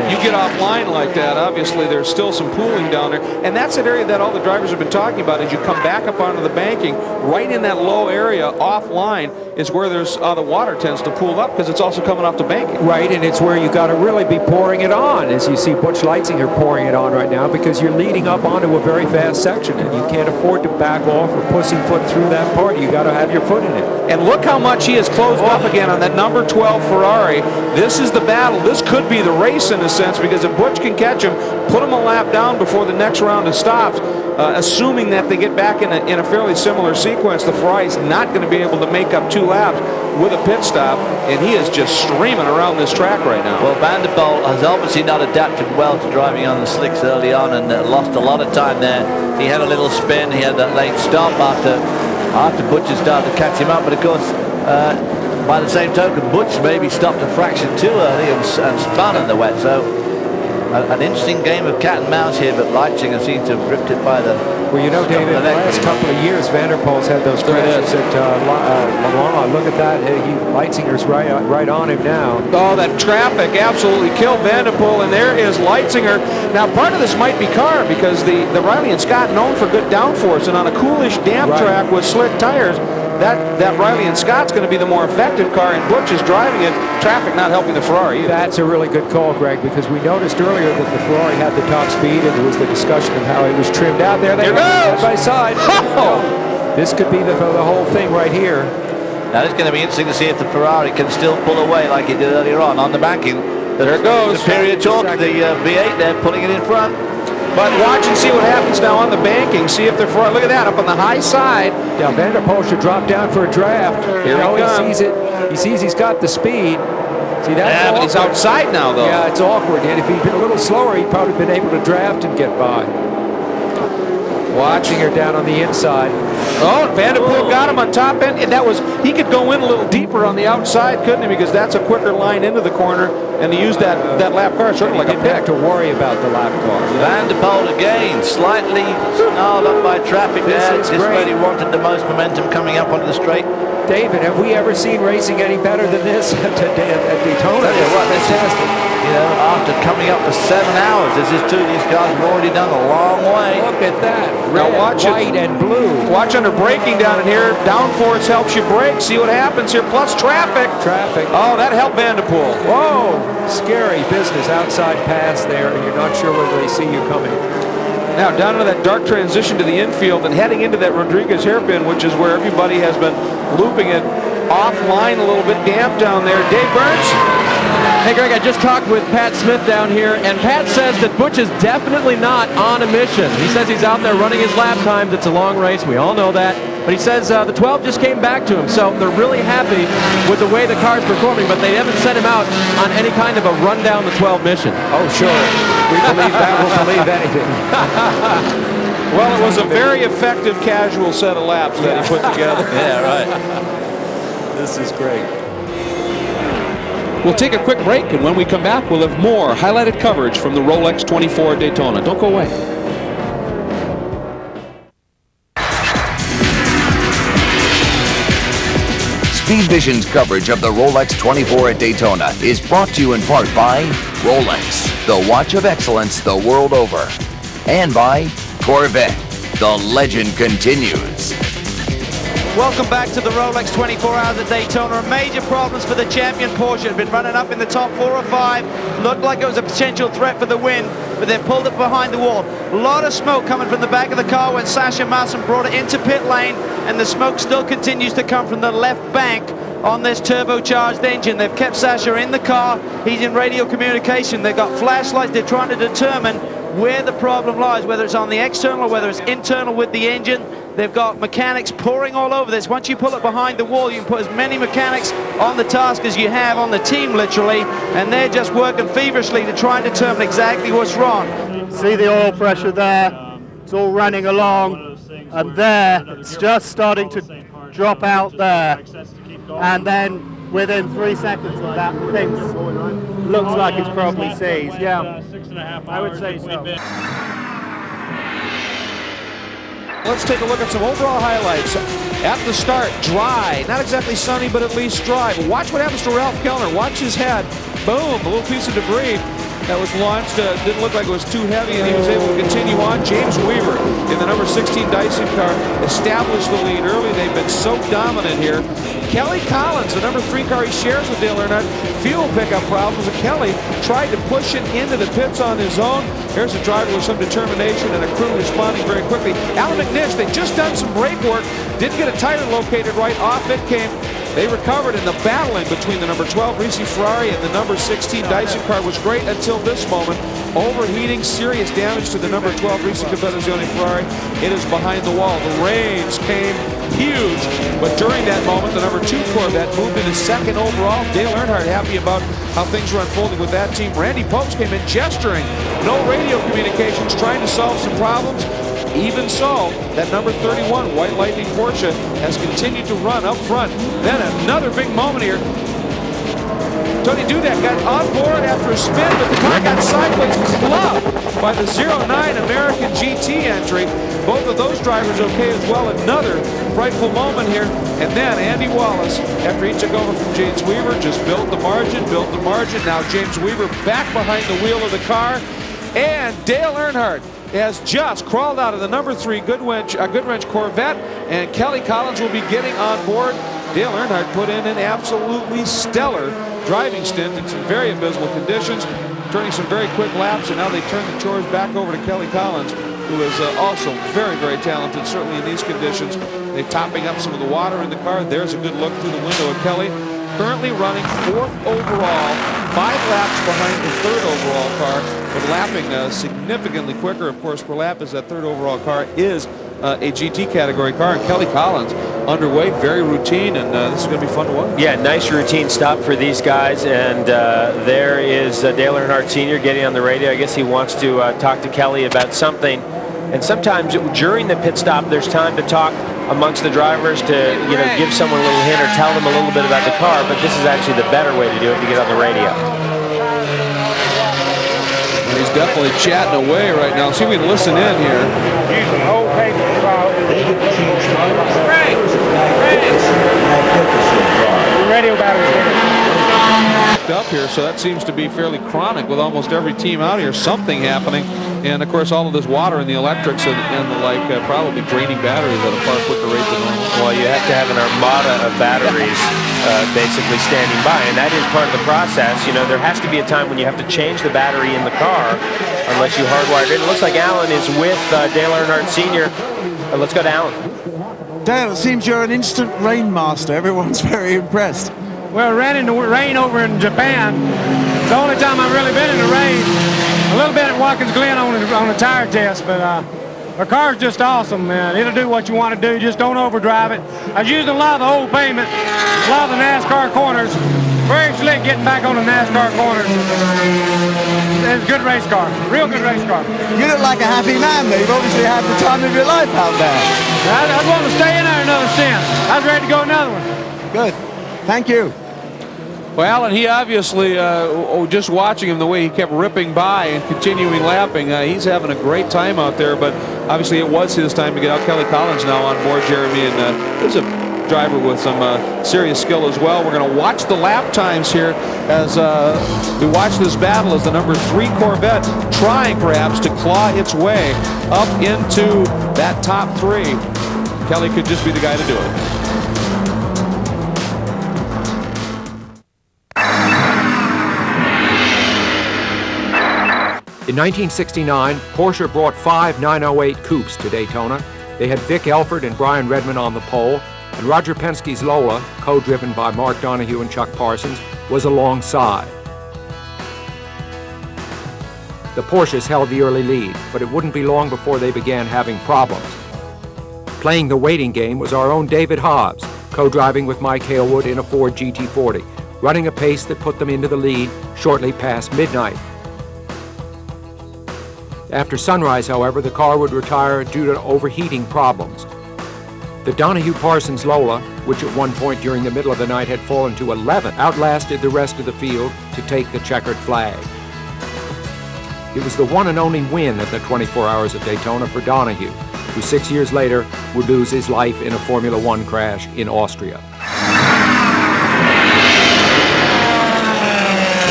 Q: You get offline like that, obviously there's still some pooling down there, and that's an area that all the drivers have been talking about. As you come back up onto the banking, right in that low area offline is where there's the water tends to pool up, because it's also coming off the banking.
D: Right, and it's where you got to really be pouring it on, as you see Butch Leitzinger pouring it on right now, because you're leading up onto a very fast section, and you can't afford to back off or pussyfoot through that part. You got to have your foot in it.
Q: And look how much he has closed up again on that number 12 Ferrari. This is the battle. This could be the race in a sense, because if Butch can catch him, put him a lap down before the next round of stops, assuming that they get back in a fairly similar sequence, the Ferrari's not going to be able to make up 2 laps with a pit stop, and he is just streaming around this track right now.
E: Well, Van der Poel has obviously not adapted well to driving on the slicks early on, and lost a lot of time there. He had a little spin, he had that late stop after Butch started to catch him up, but of course, by the same token, Butch maybe stopped a fraction too early and spun in the wet. So an interesting game of cat and mouse here, but Leitzinger seems to have drifted by the...
D: Well, you know, David, in the last couple of years, Van der Poel's had those crashes at Lamar. Look at that. Leitzinger's right on him now.
Q: Oh, that traffic absolutely killed Van der Poel, and there is Leitzinger. Now, part of this might be car, because the Riley and Scott known for good downforce, and on a coolish, damp track with slick tires, that Riley and Scott's going to be the more effective car, and Butch is driving it. Traffic not helping the Ferrari either.
D: That's a really good call, Greg, because we noticed earlier that the Ferrari had the top speed, and there was the discussion of how it was trimmed out there. They
Q: Here goes!
D: Side by side.
Q: Oh!
L: This could be the whole thing right here.
E: Now it's going to be interesting to see if the Ferrari can still pull away like it did earlier on the banking.
Q: There it goes.
E: Superior torque, the V8 there pulling it in front.
Q: But watch and see what happens now on the banking. See if the Ferrari, look at that, up on the high side.
L: Yeah, Van der Poel should drop down for a draft.
Q: Here he
L: sees it. He sees he's got the speed. See, that's
Q: yeah, but he's outside now, though.
L: Yeah, it's awkward. And if he'd been a little slower, he'd probably been able to draft and get by. Watching her down on the inside.
Q: Oh, Van der Poel got him on top end. And that was, he could go in a little deeper on the outside, couldn't he? Because that's a quicker line into the corner. And he used that lap car sort of like a pick.
L: Have to worry about the lap car.
E: Van der Poel again, slightly snarled up by traffic there. Just where he wanted the most momentum coming up onto the straight.
L: David, have we ever seen racing any better than this at Daytona?
E: This is, you know, after coming up for 7 hours, this is two of these cars have already done a long way.
L: Look at that.
Q: Now
L: Red,
Q: watch
L: white, and blue.
Q: Watch under braking down in here. Downforce helps you brake. See what happens here. Plus traffic. Oh, that helped Van der Poel.
L: Whoa. Scary business. Outside pass there, and you're not sure whether they see you coming.
Q: Now down into that dark transition to the infield and heading into that Rodriguez hairpin, which is where everybody has been looping it offline a little bit damp down there. Dave Burns?
O: Hey Greg, I just talked with Pat Smith down here, and Pat says that Butch is definitely not on a mission. He says he's out there running his lap times. It's a long race. We all know that. But he says the 12 just came back to him, so they're really happy with the way the car's performing, but they haven't sent him out on any kind of a run down the 12 mission.
L: Oh, sure. We believe that. We'll believe anything.
Q: Well, it was a very effective casual set of laps that he put together.
E: Yeah, right.
L: This is great.
Q: We'll take a quick break, and when we come back, we'll have more highlighted coverage from the Rolex 24 at Daytona. Don't go away.
A: Speed Vision's coverage of the Rolex 24 at Daytona is brought to you in part by Rolex, the watch of excellence the world over, and by Corvette. The legend continues.
F: Welcome back to the Rolex 24 Hours at Daytona. Major problems for the champion Porsche. Had been running up in the top 4 or 5. Looked like it was a potential threat for the win, but they pulled it behind the wall. A lot of smoke coming from the back of the car when Sasha Masson brought it into pit lane, and the smoke still continues to come from the left bank on this turbocharged engine. They've kept Sasha in the car. He's in radio communication. They've got flashlights. They're trying to determine where the problem lies, whether it's on the external or whether it's internal with the engine. They've got mechanics pouring all over this. Once you pull it behind the wall, you can put as many mechanics on the task as you have on the team, literally, and they're just working feverishly to try and determine exactly what's wrong.
R: See the oil pressure there? It's all running along, and there, it's just starting to drop out there. And then within 3 seconds of that, things looks like it's probably seized. Yeah, I would say so.
Q: Let's take a look at some overall highlights. At the start, dry. Not exactly sunny, but at least dry. But watch what happens to Ralph Kellner. Watch his head. Boom, a little piece of debris that was launched. Didn't look like it was too heavy, and he was able to continue on. James Weaver in the number 16 Dyson car established the lead early. They've been so dominant here. Kelly Collins, the number 3 car he shares with Dale Earnhardt, fuel pickup problems, and Kelly tried to push it into the pits on his own. Here's a driver with some determination and a crew responding very quickly. Alan McNish, they just done some brake work, didn't get a tire located right, off it came. They recovered, in the battling between the number 12 Ricci Ferrari and the number 16 Dyson car was great until this moment. Overheating, serious damage to the number 12 Ricci Competizione Ferrari. It is behind the wall. The rains came huge, but during that moment, the number 2 Corvette moved into second overall. Dale Earnhardt happy about how things were unfolding with that team. Randy Popes came in gesturing. No radio communications, trying to solve some problems. Even so, that number 31 White Lightning Porsche has continued to run up front. Then another big moment here. Tony Dudek got on board after a spin, but the car got sideways, clubbed by the 09 American GT entry. Both of those drivers okay as well. Another frightful moment here. And then Andy Wallace, after he took over from James Weaver, just built the margin. Now James Weaver back behind the wheel of the car. And Dale Earnhardt has just crawled out of the number 3 Goodwrench Corvette, and Kelly Collins will be getting on board. Dale Earnhardt put in an absolutely stellar driving stint in some very abysmal conditions, turning some very quick laps, and now they turn the chores back over to Kelly Collins. who is also very, very talented, certainly in these conditions. They're topping up some of the water in the car. There's a good look through the window of Kelly. Currently running 4th overall, 5 laps behind the 3rd overall car, but lapping significantly quicker, of course, per lap, as that 3rd overall car is a GT category car. And Kelly Collins underway, very routine, and this is going to be fun to watch.
P: Yeah, nice routine stop for these guys, and there is Dale Earnhardt Sr. getting on the radio. I guess he wants to talk to Kelly about something. And sometimes during the pit stop, there's time to talk amongst the drivers to, you know, give someone a little hint or tell them a little bit about the car, but this is actually the better way to do it, to get on the radio.
Q: He's definitely chatting away right now. See if we can listen in here.
C: Radio battery
Q: up here, so that seems to be fairly chronic with almost every team out here. Something happening, and of course all of this water and the electrics and the like probably draining batteries at a far quicker rate than normal.
P: Well, you have to have an armada of batteries basically standing by, and that is part of the process. You know, there has to be a time when you have to change the battery in the car unless you hardwired it. It looks like Alan is with Dale Earnhardt Sr. Let's go to Alan.
S: Dale, it seems you're an instant rain master. Everyone's very impressed.
C: Well, ran in the rain over in Japan. It's the only time I've really been in the rain. A little bit at Watkins Glen on a tire test, but the car's just awesome, man. It'll do what you want to do. Just don't overdrive it. I was using a lot of the old pavement, a lot of the NASCAR corners. Very slick getting back on the NASCAR corners. It's a good race car, real good race car.
S: You look like a happy man, though. You've obviously had the time of your life out there.
C: I was wanting to stay in there another stint. I was ready to go another one.
S: Good. Thank you.
Q: Well, and he obviously, just watching him the way he kept ripping by and continuing lapping, he's having a great time out there, but obviously it was his time to get out. Kelly Collins now on board, Jeremy, and there's a driver with some serious skill as well. We're going to watch the lap times here as we watch this battle as the number 3 Corvette trying perhaps to claw its way up into that top 3. Kelly could just be the guy to do it.
N: In 1969, Porsche brought 5 908 coupes to Daytona. They had Vic Elford and Brian Redman on the pole, and Roger Penske's Lola, co-driven by Mark Donohue and Chuck Parsons, was alongside. The Porsches held the early lead, but it wouldn't be long before they began having problems. Playing the waiting game was our own David Hobbs, co-driving with Mike Halewood in a Ford GT40, running a pace that put them into the lead shortly past midnight. After sunrise, however, the car would retire due to overheating problems. The Donohue-Parsons Lola, which at one point during the middle of the night had fallen to 11th, outlasted the rest of the field to take the checkered flag. It was the one and only win at the 24 Hours of Daytona for Donohue, who 6 years later would lose his life in a Formula One crash in Austria.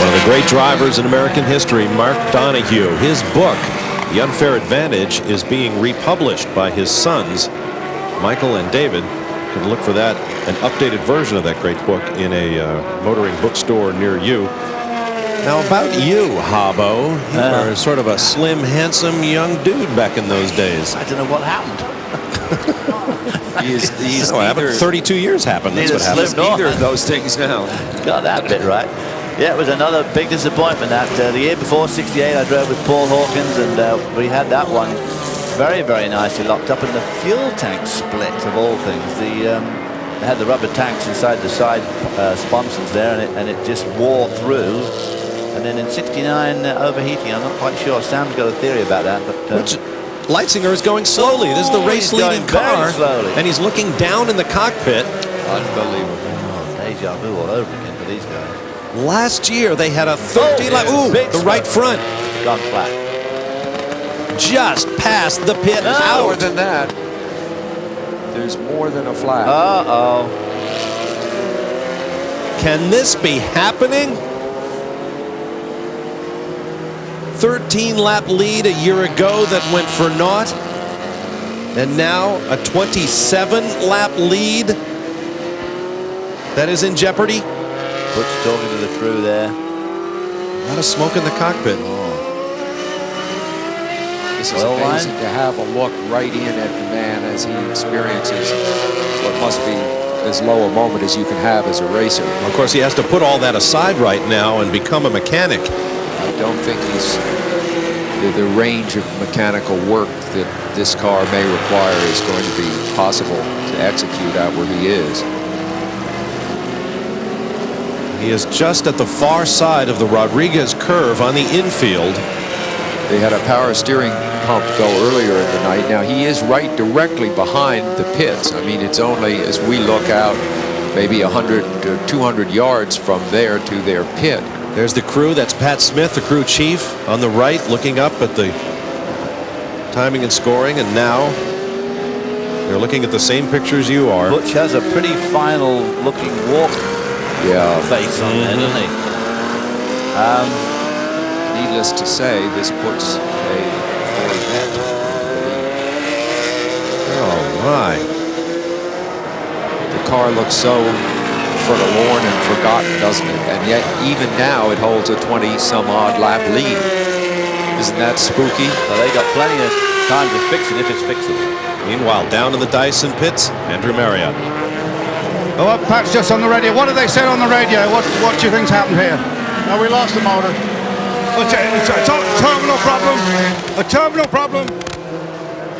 T: One of the great drivers in American history, Mark Donohue. His book, The Unfair Advantage, is being republished by his sons, Michael and David. You can look for that, an updated version of that great book in a motoring bookstore near you. Now about you, Habbo, you were sort of a slim, handsome young dude back in those days.
E: I don't know what happened.
T: He's 32 years happened. That's what happened.
E: Neither of those things now. Got that bit right. Yeah, it was another big disappointment. That the year before, '68, I drove with Paul Hawkins, and we had that one very, very nicely locked up, and the fuel tank split, of all things. They had the rubber tanks inside the side sponsons there, and it just wore through. And then in '69, overheating. I'm not quite sure. Sam's got a theory about that, but.
T: Leitzinger is going slowly. This is the race-leading car, and he's looking down in the cockpit.
E: Unbelievable. Oh, deja vu all over again for these guys.
T: Last year, they had a 13 lap. Ooh, the right front.
E: Gone flat.
T: Just past the pit.
D: More than that. There's more than a flat.
E: Uh-oh.
T: Can this be happening? 13 lap lead a year ago that went for naught. And now a 27 lap lead that is in jeopardy.
E: Butch talking to the crew there.
T: A lot of smoke in the cockpit.
E: Oh.
N: This is amazing to have a look right in at the man as he experiences what must be as low a moment as you can have as a racer.
T: Of course, he has to put all that aside right now and become a mechanic.
N: I don't think he's the range of mechanical work that this car may require is going to be possible to execute out where he is.
T: He is just at the far side of the Rodriguez curve on the infield.
N: They had a power steering pump go earlier in the night. Now he is right directly behind the pits. I mean, it's only as we look out maybe 100 to 200 yards from there to their pit.
T: There's the crew. That's Pat Smith, the crew chief, on the right, looking up at the timing and scoring. And now they're looking at the same pictures you are.
E: Butch has a pretty final looking walk face on there, doesn't he?
N: Needless to say, this puts a Corvette.
T: Oh my!
N: The car looks so forlorn and forgotten, doesn't it? And yet, even now, it holds a 20-some-odd lap lead. Isn't that spooky?
E: So they got plenty of time to fix it if it's fixable.
T: Meanwhile, down in the Dyson pits, Andrew Marriott.
H: Oh, Pat's just on the radio. What did they say on the radio? What do you think's happened here?
R: We lost the motor.
H: It's a terminal problem. A terminal problem.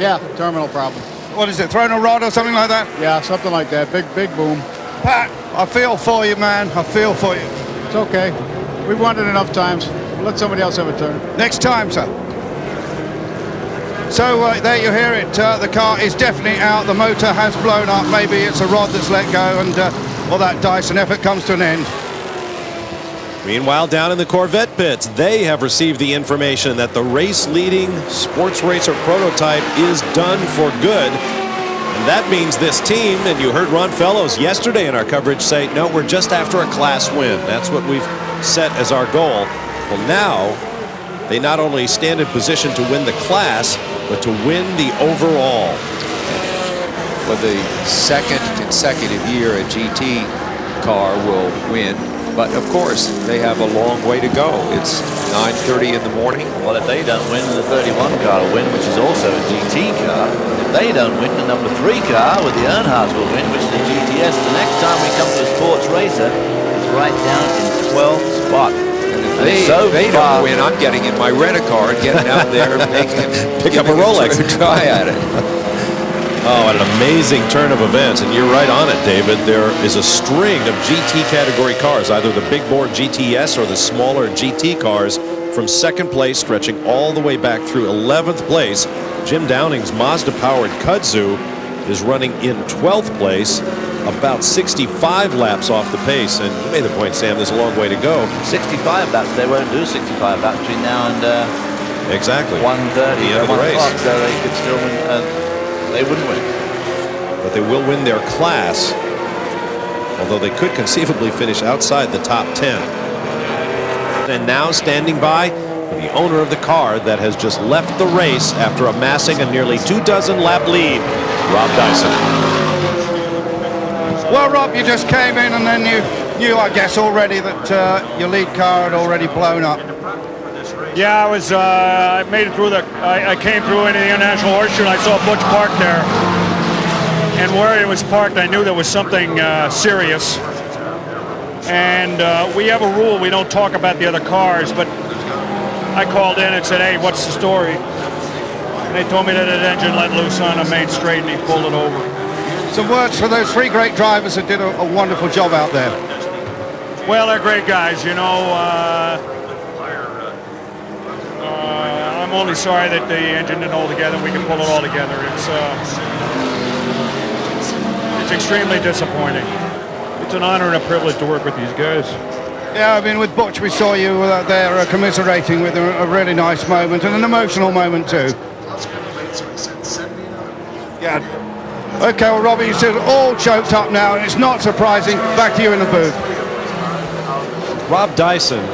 R: Yeah, terminal problem.
H: What is it? Thrown a rod or something like that?
R: Yeah, something like that. Big boom.
H: Pat, I feel for you, man. I feel for you.
R: It's okay. We've won it enough times. We'll let somebody else have a turn.
H: Next time, sir. So there you hear it. The car is definitely out. The motor has blown up. Maybe it's a rod that's let go, and well, that Dyson effort comes to an end.
T: Meanwhile, down in the Corvette pits, they have received the information that the race-leading sports racer prototype is done for good. And that means this team, and you heard Ron Fellows yesterday in our coverage say, no, we're just after a class win. That's what we've set as our goal. Well, now they not only stand in position to win the class, but to win the overall.
N: For the second consecutive year, a GT car will win. But of course, they have a long way to go. It's 9:30 in the morning.
E: Well, if they don't win, the 31 car will win, which is also a GT car. If they don't win, the number 3 car with the Earnhardts will win, which is a GTS. The next time we come to a sports racer, it's right down in 12th spot.
N: And if they don't win, I'm getting in my rent-a-car and getting out there and making
T: pick up a Rolex
N: and try at it.
T: Oh, an amazing turn of events, and you're right on it, David. There is a string of GT category cars, either the big bore GTS or the smaller GT cars, from second place stretching all the way back through 11th place. Jim Downing's Mazda-powered Kudzu is running in 12th place, about 65 laps off the pace. And you made the point, Sam, there's a long way to go.
E: 65 laps. They won't do 65 laps between now and
T: exactly
E: 1:30.
T: The end of the race.
E: So they could still win. They wouldn't win.
T: But they will win their class, although they could conceivably finish outside the top 10. And now standing by, the owner of the car that has just left the race after amassing a nearly 24 lap lead, Rob Dyson.
H: Well, Rob, you just came in and then you knew, I guess, already that your lead car had already blown up.
U: Yeah, I made it through I came through into the International Horseshoe and I saw Butch parked there. And where it was parked, I knew there was something serious. And we have a rule, we don't talk about the other cars, but I called in and said, hey, what's the story? And they told me that an engine let loose on a main straight and he pulled it over.
H: Some words for those 3 great drivers that did a wonderful job out there.
U: Well, they're great guys, you know. I'm only sorry that the engine didn't hold together. We can pull it all together. It's extremely disappointing. It's an honor and a privilege to work with these guys.
H: Yeah, I mean, with Butch, we saw you there commiserating with him, a really nice moment and an emotional moment too. Yeah. Okay, well, Robbie, you said all choked up now, and it's not surprising. Back to you in the booth.
T: Rob Dyson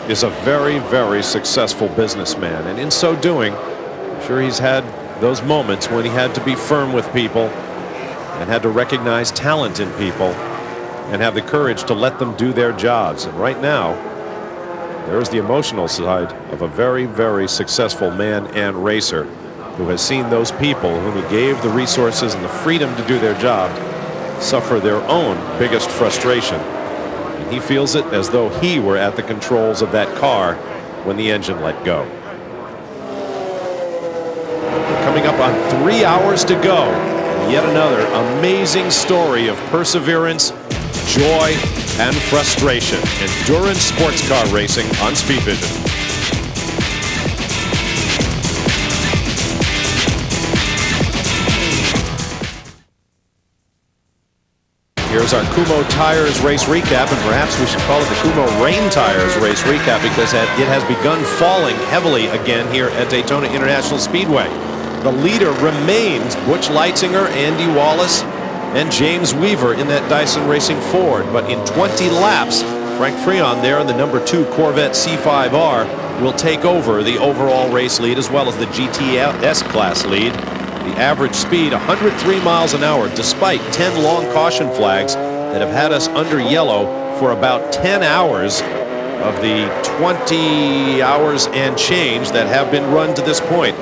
T: is a very, very successful businessman, and in so doing, I'm sure he's had those moments when he had to be firm with people and had to recognize talent in people and have the courage to let them do their jobs. And right now, There's the emotional side of a very, very successful man and racer who has seen those people whom he gave the resources and the freedom to do their job suffer their own biggest frustration. And he feels it as though he were at the controls of that car when the engine let go. We're coming up on 3 hours to go. Yet another amazing story of perseverance, joy, and frustration. Endurance sports car racing on Speed Vision. Here's our Kumho Tires race recap, and perhaps we should call it the Kumho Rain Tires race recap because it has begun falling heavily again here at Daytona International Speedway. The leader remains Butch Leitzinger, Andy Wallace, and James Weaver in that Dyson Racing Ford. But in 20 laps, Frank Freon there in the #2 Corvette C5R will take over the overall race lead as well as the GTS class lead. The average speed 103 miles an hour despite 10 long caution flags that have had us under yellow for about 10 hours of the 20 hours and change that have been run to this point.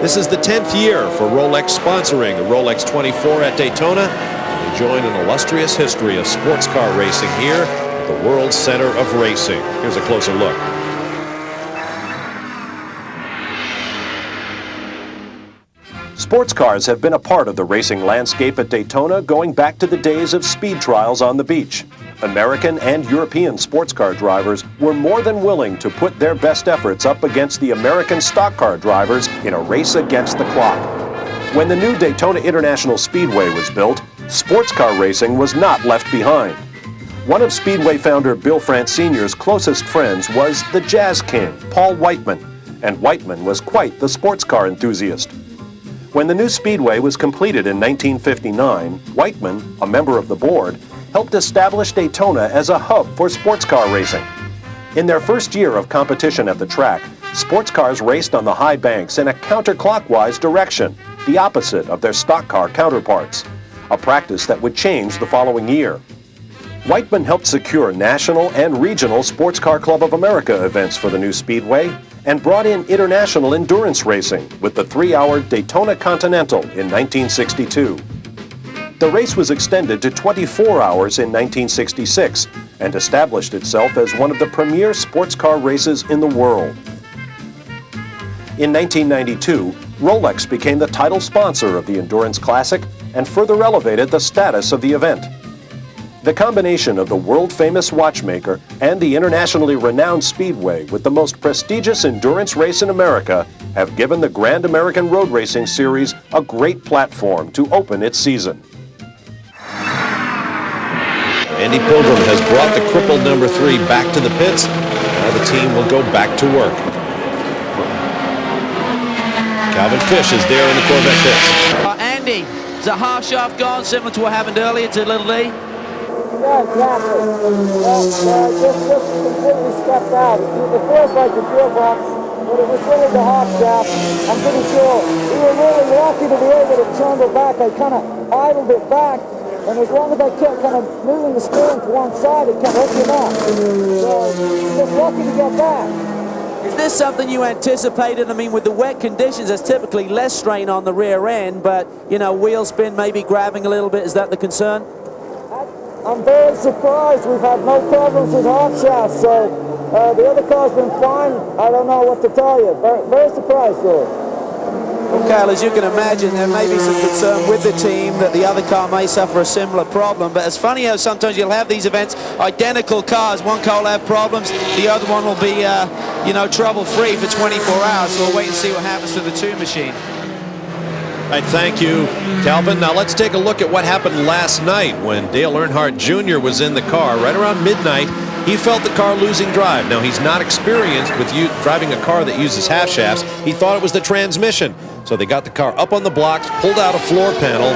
T: This is the 10th year for Rolex sponsoring the Rolex 24 at Daytona. They join an illustrious history of sports car racing here at the World Center of Racing. Here's a closer look.
G: Sports cars have been a part of the racing landscape at Daytona going back to the days of speed trials on the beach. American and European sports car drivers were more than willing to put their best efforts up against the American stock car drivers in a race against the clock. When the new Daytona International Speedway was built, sports car racing was not left behind. One of Speedway founder Bill France Sr.'s closest friends was the Jazz King, Paul Whiteman, and Whiteman was quite the sports car enthusiast. When the new Speedway was completed in 1959, Whiteman, a member of the board, helped establish Daytona as a hub for sports car racing. In their first year of competition at the track, sports cars raced on the high banks in a counterclockwise direction, the opposite of their stock car counterparts, a practice that would change the following year. Whiteman helped secure national and regional Sports Car Club of America events for the new Speedway and brought in international endurance racing with the 3-hour Daytona Continental in 1962. The race was extended to 24 hours in 1966 and established itself as one of the premier sports car races in the world. In 1992, Rolex became the title sponsor of the Endurance Classic and further elevated the status of the event. The combination of the world-famous watchmaker and the internationally renowned Speedway with the most prestigious endurance race in America have given the Grand American Road Racing Series a great platform to open its season.
T: Andy Pilgrim has brought the crippled #3 back to the pits. Now the team will go back to work. Calvin Fish is there in the Corvette pits.
F: Andy, is a half shaft gone, similar to what happened earlier to Little Lee?
I: Yeah, exactly. Just completely stepped out. It feels like the gearbox, but it was really the half shaft. I'm pretty sure we were really lucky to be able to turn it back. I kind of idled it back, and as long as I kept kind of moving the steering to one side, it kept hooking up. So just lucky to get back.
F: Is this something you anticipated? I mean, with the wet conditions, there's typically less strain on the rear end, but, you know, wheel spin maybe grabbing a little bit. Is that the concern?
I: I'm very surprised. We've had no problems with half shafts, so the other car's been fine. I don't know what to tell you. Very surprised, though.
F: Well, Cal, as you can imagine, there may be some concern with the team that the other car may suffer a similar problem. But it's funny how sometimes you'll have these events, identical cars. One car will have problems, the other one will be, you know, trouble-free for 24 hours. So we'll wait and see what happens to the two machine.
T: Right, thank you, Calvin. Now let's take a look at what happened last night when Dale Earnhardt Jr. was in the car. Right around midnight, he felt the car losing drive. Now, he's not experienced with driving a car that uses half shafts. He thought it was the transmission. So they got the car up on the blocks, pulled out a floor panel,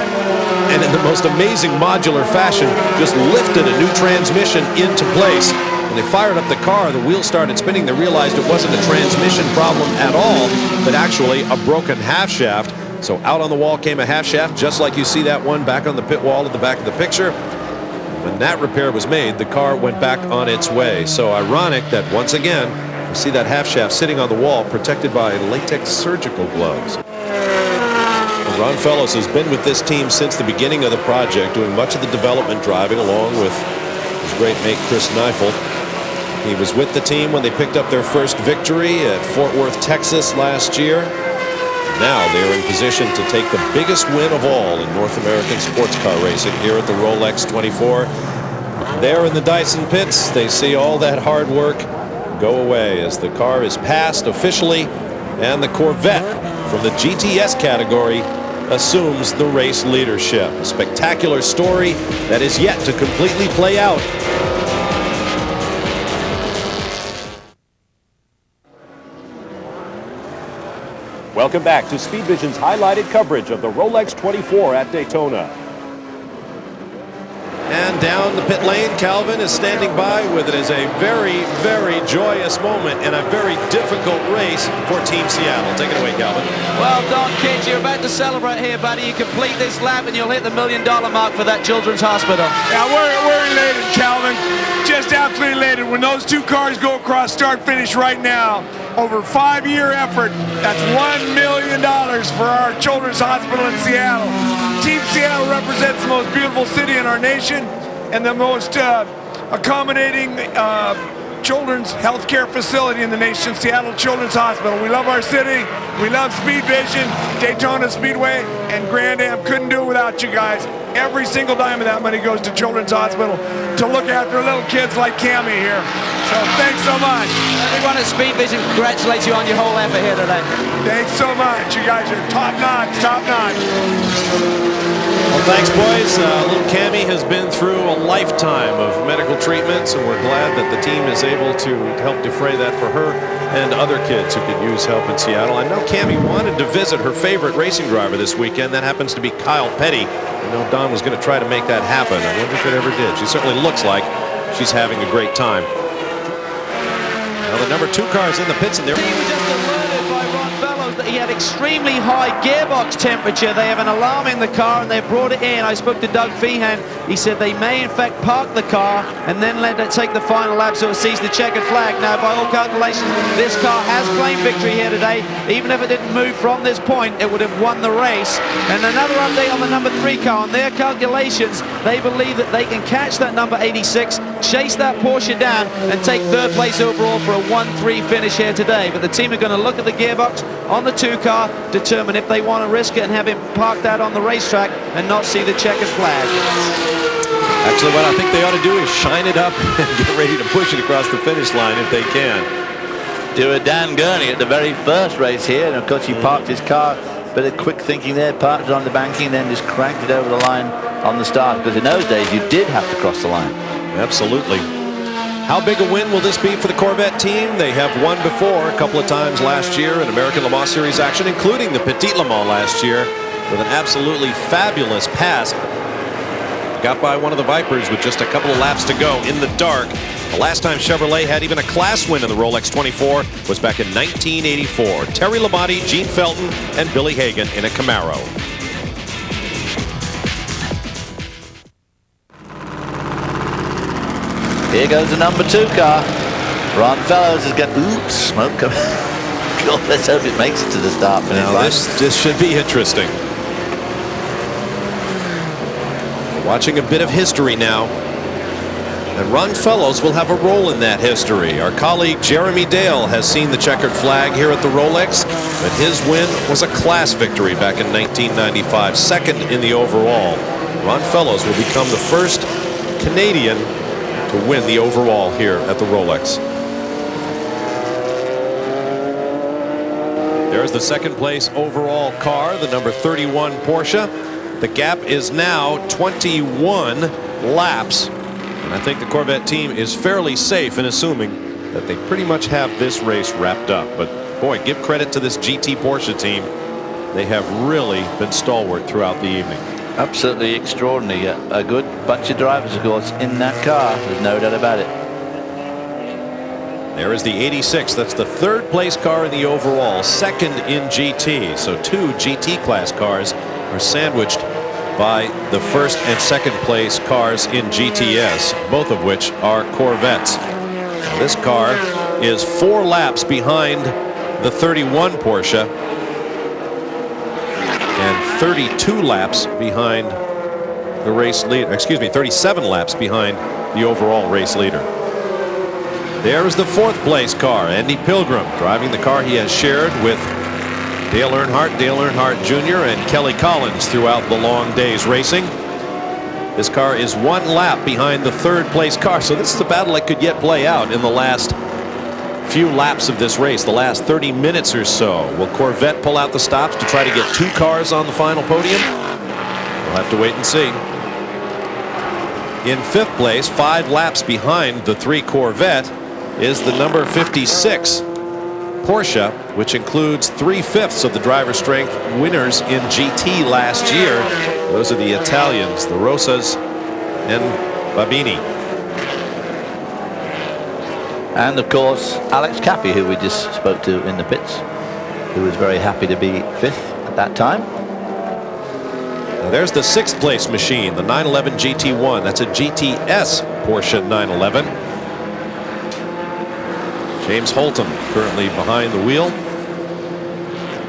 T: and in the most amazing modular fashion, just lifted a new transmission into place. When they fired up the car, the wheels started spinning. They realized it wasn't a transmission problem at all, but actually a broken half shaft. So out on the wall came a half shaft, just like you see that one back on the pit wall at the back of the picture. When that repair was made, the car went back on its way. So ironic that once again, You see that half shaft sitting on the wall, protected by latex surgical gloves. Ron Fellows has been with this team since the beginning of the project, doing much of the development driving along with his great mate Chris Neifel. He was with the team when they picked up their first victory at Fort Worth, Texas last year. Now they're in position to take the biggest win of all in North American sports car racing here at the Rolex 24. There in the Dyson pits, they see all that hard work go away as the car is passed officially, and the Corvette from the GTS category assumes the race leadership. A spectacular story that is yet to completely play out.
G: Welcome back to Speed Vision's highlighted coverage of the Rolex 24 at Daytona.
T: And down the pit lane, Calvin is standing by with it as a very, very joyous moment in a very difficult race for Team Seattle. Take it away, Calvin.
F: Well done, kids. You're about to celebrate here, buddy. You complete this lap and you'll hit the $1 million mark for that children's hospital.
B: Yeah, we're elated, Calvin. Just absolutely elated. When those two cars go across start-finish right now, over 5-year effort, that's $1 million for our children's hospital in Seattle. Team Seattle represents the most beautiful city in our nation and the most accommodating children's healthcare facility in the nation, Seattle Children's Hospital. We love our city. We love Speed Vision, Daytona Speedway, and Grand Am. Couldn't do it without you guys. Every single dime of that money goes to Children's Hospital to look after little kids like Cammie here. So thanks so much.
F: Everyone at Speed Vision congratulates you on your whole effort here today.
B: Thanks so much. You guys are top notch, top notch.
T: Well, thanks, boys. Little Cammie has been through a lifetime of medical treatments, and we're glad that the team is able to help defray that for her and other kids who could use help in Seattle. I know Cammie wanted to visit her favorite racing driver this weekend. That happens to be Kyle Petty. I know Don was going to try to make that happen. I wonder if it ever did. She certainly looks like she's having a great time. Now the number 2 car is in the pits, and they're...
F: That he had extremely high gearbox temperature. They have an alarm in the car and they brought it in. I spoke to Doug Feehan. He said they may in fact park the car and then let it take the final lap so it sees the checkered flag. Now by all calculations this car has claimed victory here today. Even if it didn't move from this point, it would have won the race. And another update on the number 3 car. On their calculations, they believe that they can catch that number 86, chase that Porsche down and take 3rd place overall for a 1-3 finish here today. But the team are going to look at the gearbox on the 2 car, determine if they want to risk it and have him parked out on the racetrack and not see the checkered flag.
T: Actually, what I think they ought to do is shine it up and get ready to push it across the finish line if they can.
E: Do a Dan Gurney at the very first race here, and of course he parked his car, bit of quick thinking there, parked it on the banking, then just cranked it over the line on the start, because in those days you did have to cross the line.
T: Absolutely. How big a win will this be for the Corvette team? They have won before a couple of times last year in American Le Mans Series action, including the Petit Le Mans last year with an absolutely fabulous pass. Got by one of the Vipers with just a couple of laps to go in the dark. The last time Chevrolet had even a class win in the Rolex 24 was back in 1984. Terry Labonte, Gene Felton, and Billy Hagan in a Camaro.
E: Here goes the number 2 car. Ron Fellows has got, oops, smoke coming. God, let's hope it makes it to the start finish line.
T: This should be interesting. Watching a bit of history now. And Ron Fellows will have a role in that history. Our colleague Jeremy Dale has seen the checkered flag here at the Rolex, but his win was a class victory back in 1995, 2nd in the overall. Ron Fellows will become the first Canadian to win the overall here at the Rolex. There's the 2nd place overall car, the number 31 Porsche. The gap is now 21 laps. And I think the Corvette team is fairly safe in assuming that they pretty much have this race wrapped up. But boy, give credit to this GT Porsche team. They have really been stalwart throughout the evening.
E: Absolutely extraordinary. A good bunch of drivers, of course, in that car. There's no doubt about it.
T: There is the 86. That's the 3rd place car in the overall, 2nd in GT. So 2 GT class cars are sandwiched by the 1st and 2nd place cars in GTS, both of which are Corvettes. Now, this car is 4 laps behind the 31 Porsche and 32 laps behind the race leader. Excuse me, 37 laps behind the overall race leader. There is the 4th place car. Andy Pilgrim driving the car he has shared with Dale Earnhardt Jr. and Kelly Collins throughout the long day's racing. This car is 1 lap behind the 3rd place car, so this is a battle that could yet play out in the last few laps of this race, the last 30 minutes or so. Will Corvette pull out the stops to try to get 2 cars on the final podium? We'll have to wait and see. In 5th place, 5 laps behind the 3 Corvette, is the number 56 Porsche, which includes 3/5 of the driver strength winners in GT last year. Those are the Italians, the Rosas and Babini.
E: And of course, Alex Caffey, who we just spoke to in the pits, who was very happy to be 5th at that time.
T: Now there's the 6th place machine, the 911 GT1. That's a GTS Porsche 911. James Holton currently behind the wheel.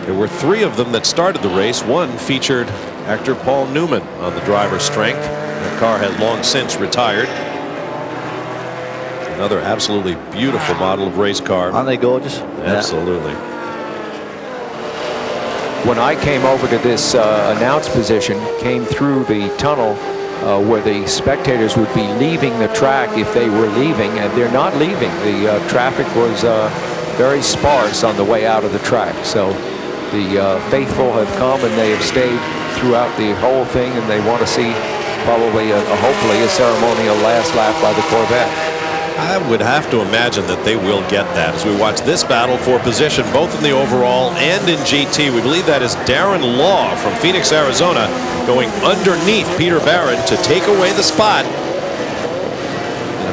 T: There were 3 of them that started the race. One featured actor Paul Newman on the driver's strength. The car had long since retired. Another absolutely beautiful model of race car.
E: Aren't they gorgeous?
T: Absolutely.
L: When I came over to this announce position, came through the tunnel where the spectators would be leaving the track if they were leaving, and they're not leaving. The traffic was very sparse on the way out of the track. So the faithful have come and they have stayed throughout the whole thing, and they want to see probably hopefully a ceremonial last lap by the Corvette.
T: I would have to imagine that they will get that as we watch this battle for position both in the overall and in GT. We believe that is Darren Law from Phoenix, Arizona, going underneath Peter Barron to take away the spot in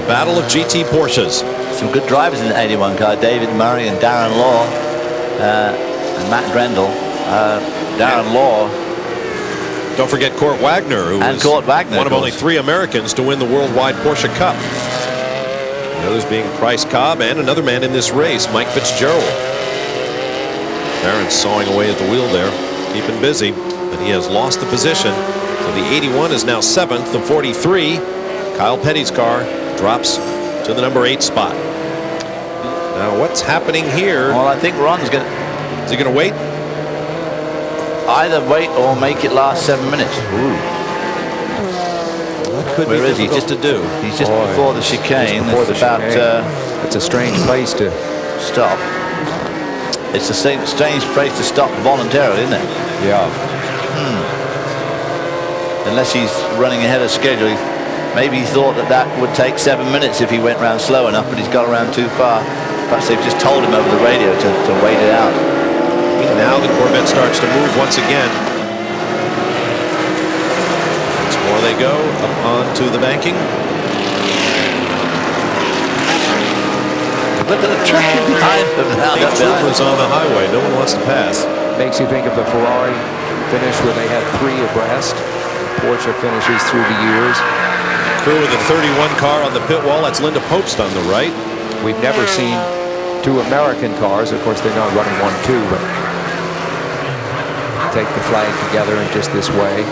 T: a battle of GT Porsches.
E: Some good drivers in the 81 car, David Murray and Darren Law and Matt Grendel. Darren Law.
T: Don't forget Kurt Wagner, who was one of only 3 Americans to win the Worldwide Porsche Cup. The others being Price Cobb and another man in this race, Mike Fitzgerald. Barron's sawing away at the wheel there, keeping busy, but he has lost the position. So the 81 is now 7th. The 43, Kyle Petty's car, drops to the number 8 spot. Now what's happening here?
E: Well, I think Ron's going to...
T: Is he going to wait?
E: Either wait or make it last 7 minutes. Ooh. Where is he? Just to do. He's just before the chicane.
L: It's a strange place to
E: stop. It's a strange place to stop voluntarily, isn't it?
L: Yeah.
E: Unless he's running ahead of schedule. Maybe he thought that would take 7 minutes if he went round slow enough, but he's got around too far. Perhaps they've just told him over the radio to wait it out.
T: Now the Corvette starts to move once again. More they go up onto the banking.
E: Look at the track behind them now.
T: Troopers on the highway. No one wants to pass.
L: Makes you think of the Ferrari finish where they had 3 abreast. Porsche finishes through the years.
T: Crew with the 31 car on the pit wall. That's Linda Popst on the right.
L: We've never seen 2 American cars. Of course, they're not running 1-2, but take the flag together in just this way.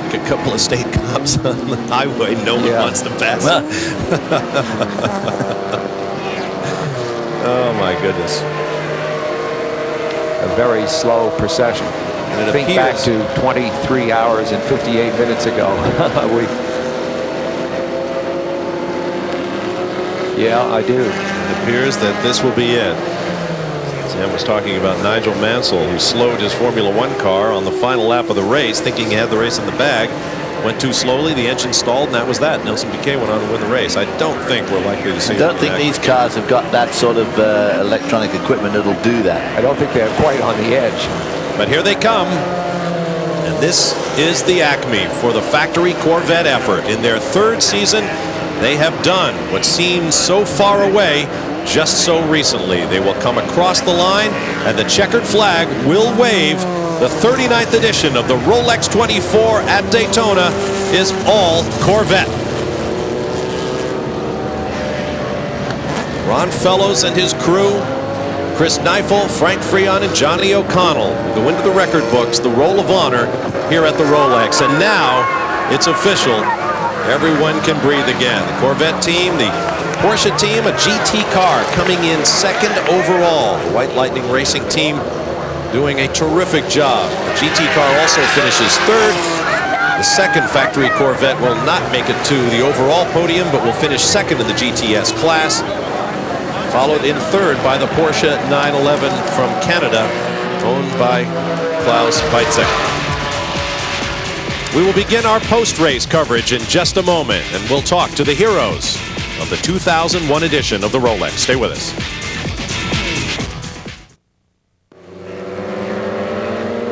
T: A couple of state cops on the highway. No one wants to pass. Oh my goodness.
L: A very slow procession.
T: And
L: think back to 23 hours and 58 minutes ago. Yeah, I do.
T: It appears that this will be it. Sam was talking about Nigel Mansell, who slowed his Formula One car on the final lap of the race, thinking he had the race in the bag. Went too slowly, the engine stalled, and that was that. Nelson Piquet went on to win the race. I don't think we're likely to see.
E: I don't think these cars have got that sort of electronic equipment that'll do that.
L: I don't think they're quite on the edge.
T: But here they come. And this is the acme for the factory Corvette effort. In their 3rd season, they have done what seems so far away just so recently. They will come across the line, and the checkered flag will wave. The 39th edition of the Rolex 24 at Daytona is all Corvette. Ron Fellows and his crew, Chris Neifel, Frank Freon, and Johnny O'Connell go into the record books, the Roll of Honor here at the Rolex. And now it's official. Everyone can breathe again. The Corvette team, the Porsche team, a GT car coming in second overall. The White Lightning Racing team doing a terrific job. The GT car also finishes third. The second factory Corvette will not make it to the overall podium, but will finish second in the GTS class. Followed in third by the Porsche 911 from Canada, owned by Klaus Beitzek. We will begin our post-race coverage in just a moment, and we'll talk to the heroes of the 2001 edition of the Rolex. Stay with us.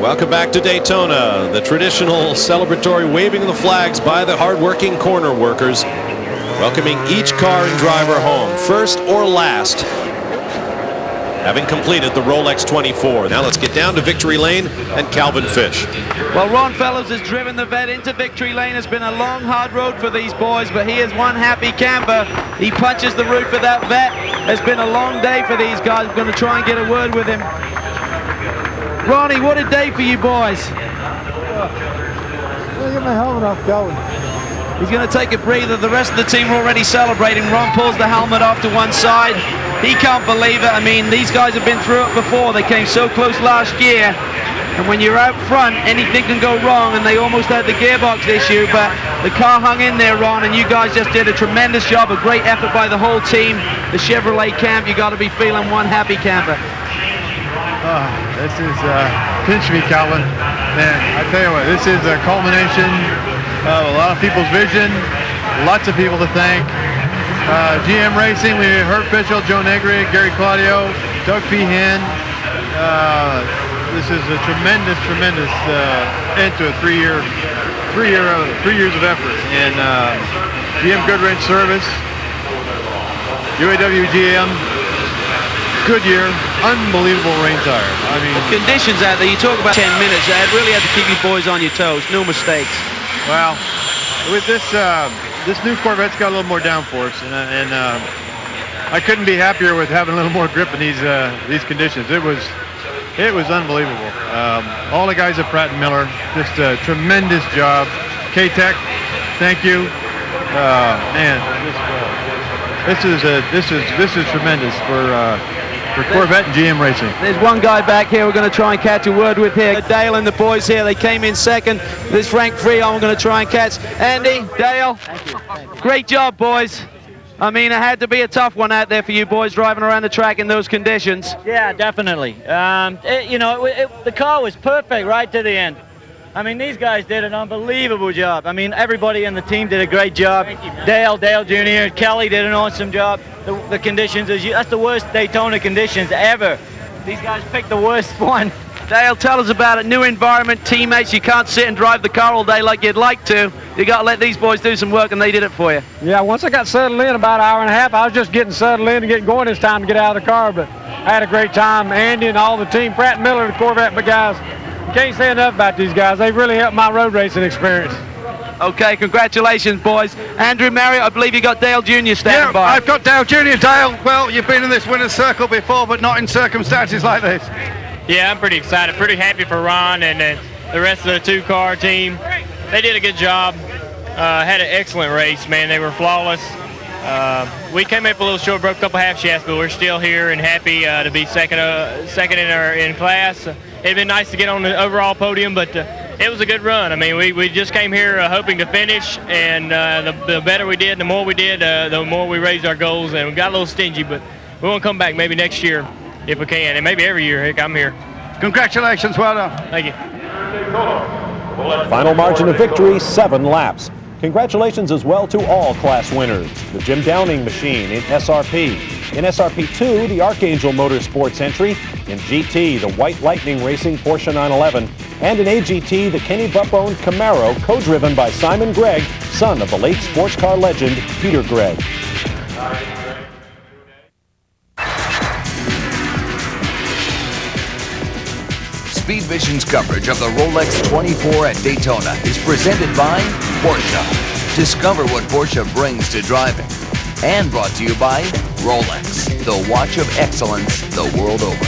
T: Welcome back to Daytona. The traditional celebratory waving of the flags by the hard-working corner workers, welcoming each car and driver home, first or last, having completed the Rolex 24. Now let's get down to Victory Lane and Calvin Fish.
F: Well, Ron Fellows has driven the vet into Victory Lane. It's been a long, hard road for these boys, but he is one happy camper. He punches the roof of that vet. It's been a long day for these guys. I'm going to try and get a word with him. Ronnie, what a day for you boys.
M: I'll get my helmet off going.
F: He's going to take a breather. The rest of the team are already celebrating. Ron pulls the helmet off to one side. He can't believe it. I mean, these guys have been through it before. They came so close last year. And when you're out front, anything can go wrong, and they almost had the gearbox issue, but the car hung in there, Ron, and you guys just did a tremendous job, a great effort by the whole team. The Chevrolet camp, you got to be feeling one happy camper.
J: This is pinch me, Calvin. Man, I tell you what, this is a culmination of a lot of people's vision, lots of people to thank. GM Racing, we have Herb Fischel, Joe Negri, Gary Claudio, Doug Feehan. This is a tremendous end to a 3 years of effort. And GM Goodwrench Service, UAW GM, Goodyear, unbelievable rain tire. I mean,
F: the conditions out there, you talk about 10 minutes, that really had to keep you boys on your toes, no mistakes.
J: Well, with this new Corvette's got a little more downforce, and I couldn't be happier with having a little more grip in these conditions. It was unbelievable. All the guys at Pratt & Miller, just a tremendous job. K-Tech, thank you. Man, this is tremendous for Corvette and GM Racing.
F: There's one guy back here we're going to try and catch a word with here. Dale and the boys here, they came in second. There's Frank Freon we're going to try and catch. Andy, Dale, thank you. Great job, boys. I mean, it had to be a tough one out there for you boys driving around the track in those conditions.
V: Yeah, definitely. The car was perfect right to the end. I mean, these guys did an unbelievable job. I mean, everybody in the team did a great job. Dale Jr., Kelly did an awesome job. The conditions, that's the worst Daytona conditions ever. These guys picked the worst one.
F: Dale, tell us about it. New environment, teammates. You can't sit and drive the car all day like you'd like to. You got to let these boys do some work, and they did it for you.
C: Yeah, once I got settled in about an hour and a half, I was just getting settled in and getting going this time to get out of the car, but I had a great time. Andy and all the team, Pratt & Miller, the Corvette guys, you can't say enough about these guys. They've really helped my road racing experience.
F: Okay, congratulations, boys. Andrew Marriott, I believe you got Dale Jr. standing by.
H: I've got Dale Jr. Dale, well, you've been in this winner's circle before, but not in circumstances like this.
W: Yeah, I'm pretty excited, pretty happy for Ron and the rest of the two-car team. They did a good job, had an excellent race, man. They were flawless. We came up a little short, broke a couple half shafts, but we're still here and happy to be second in class. It'd been nice to get on the overall podium, but it was a good run. I mean, we just came here hoping to finish, and the better we did, the more we did, the more we raised our goals, and we got a little stingy, but we want to come back maybe next year if we can, and maybe every year. Heck, I'm here.
H: Congratulations, well done.
W: Thank you.
G: Final margin of victory, 7 laps. Congratulations as well to all class winners. The Jim Downing machine in SRP. In SRP2, the Archangel Motorsports entry. In GT, the White Lightning Racing Porsche 911. And in AGT, the Kenny Bupp-owned Camaro, co-driven by Simon Gregg, son of the late sports car legend Peter Gregg.
A: Speed Vision's coverage of the Rolex 24 at Daytona is presented by Porsche. Discover what Porsche brings to driving. And brought to you by Rolex, the watch of excellence the world over.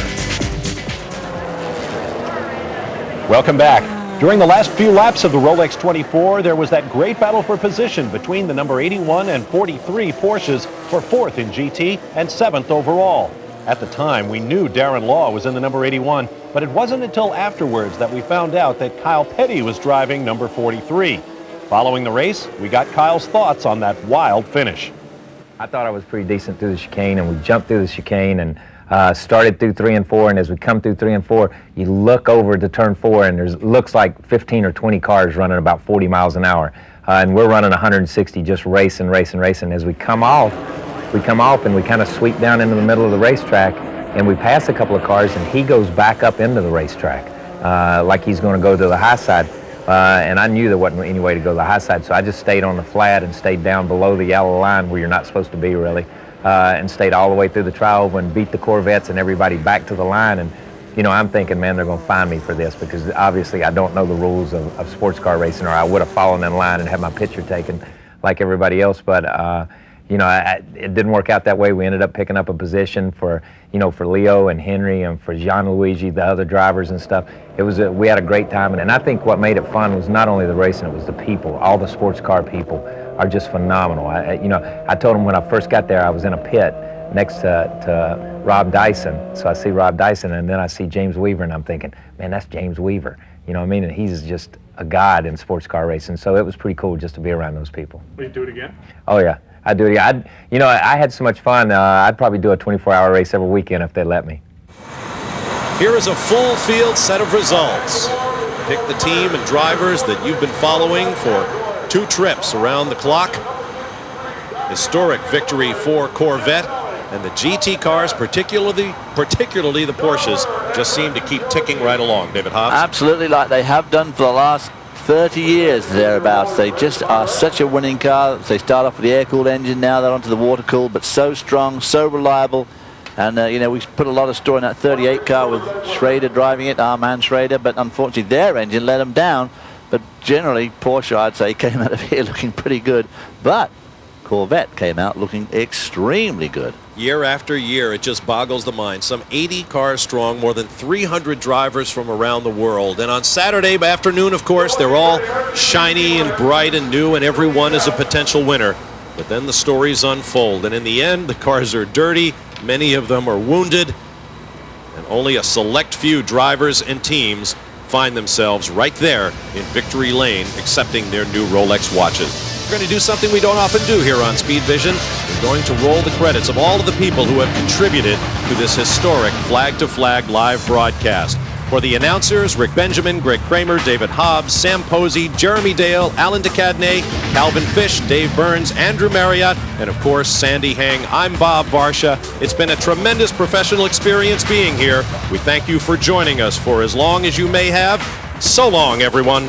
G: Welcome back. During the last few laps of the Rolex 24, there was that great battle for position between the number 81 and 43 Porsches for 4th in GT and 7th overall. At the time, we knew Darren Law was in the number 81, but it wasn't until afterwards that we found out that Kyle Petty was driving number 43. Following the race, we got Kyle's thoughts on that wild finish.
K: I thought I was pretty decent through the chicane, and we jumped through the chicane and started through 3 and 4, and as we come through 3 and 4, you look over to turn 4, and there's looks like 15 or 20 cars running about 40 miles an hour, and we're running 160, just racing. As we come off, and we kind of sweep down into the middle of the racetrack, and we pass a couple of cars, and he goes back up into the racetrack like he's going to go to the high side. And I knew there wasn't any way to go to the high side, so I just stayed on the flat and stayed down below the yellow line where you're not supposed to be, really. And stayed all the way through the trioval and beat the Corvettes and everybody back to the line. And, you know, I'm thinking, man, they're going to find me for this because obviously I don't know the rules of sports car racing, or I would have fallen in line and had my picture taken like everybody else. But, you know, it didn't work out that way. We ended up picking up a position for, you know, for Leo and Henry and for Gianluigi, the other drivers and stuff. We had a great time. And I think what made it fun was not only the racing, it was the people. All the sports car people are just phenomenal. You know, I told them when I first got there, I was in a pit next to Rob Dyson. So I see Rob Dyson, and then I see James Weaver, and I'm thinking, man, that's James Weaver. You know what I mean? And he's just a god in sports car racing. So it was pretty cool just to be around those people.
U: Will you do it again?
K: Oh, yeah. I'd do it again. You know, I had so much fun. I'd probably do a 24-hour race every weekend if they let me.
T: Here is a full field set of results. Pick the team and drivers that you've been following for 2 trips around the clock. Historic victory for Corvette, and the GT cars, particularly the Porsches, just seem to keep ticking right along. David Hobbs?
E: Absolutely, like they have done for the last 30 years thereabouts. They just are such a winning car. They start off with the air-cooled engine, now they're onto the water-cooled, but so strong, so reliable. And, you know, we put a lot of store in that 38 car with Schrader driving it, our man Schrader, but unfortunately their engine let them down. But generally, Porsche, I'd say, came out of here looking pretty good. But Corvette came out looking extremely good.
T: Year after year, it just boggles the mind. Some 80 cars strong, more than 300 drivers from around the world. And on Saturday afternoon, of course, they're all shiny and bright and new, and everyone is a potential winner. But then the stories unfold, and in the end, the cars are dirty, many of them are wounded, and only a select few drivers and teams find themselves right there in victory lane accepting their new Rolex watches. We're going to do something we don't often do here on Speed Vision. We're going to roll the credits of all of the people who have contributed to this historic flag-to-flag live broadcast. For the announcers, Rick Benjamin, Greg Kramer, David Hobbs, Sam Posey, Jeremy Dale, Alan DeCadney, Calvin Fish, Dave Burns, Andrew Marriott, and of course, Sandy Hang. I'm Bob Varsha. It's been a tremendous professional experience being here. We thank you for joining us for as long as you may have. So long, everyone.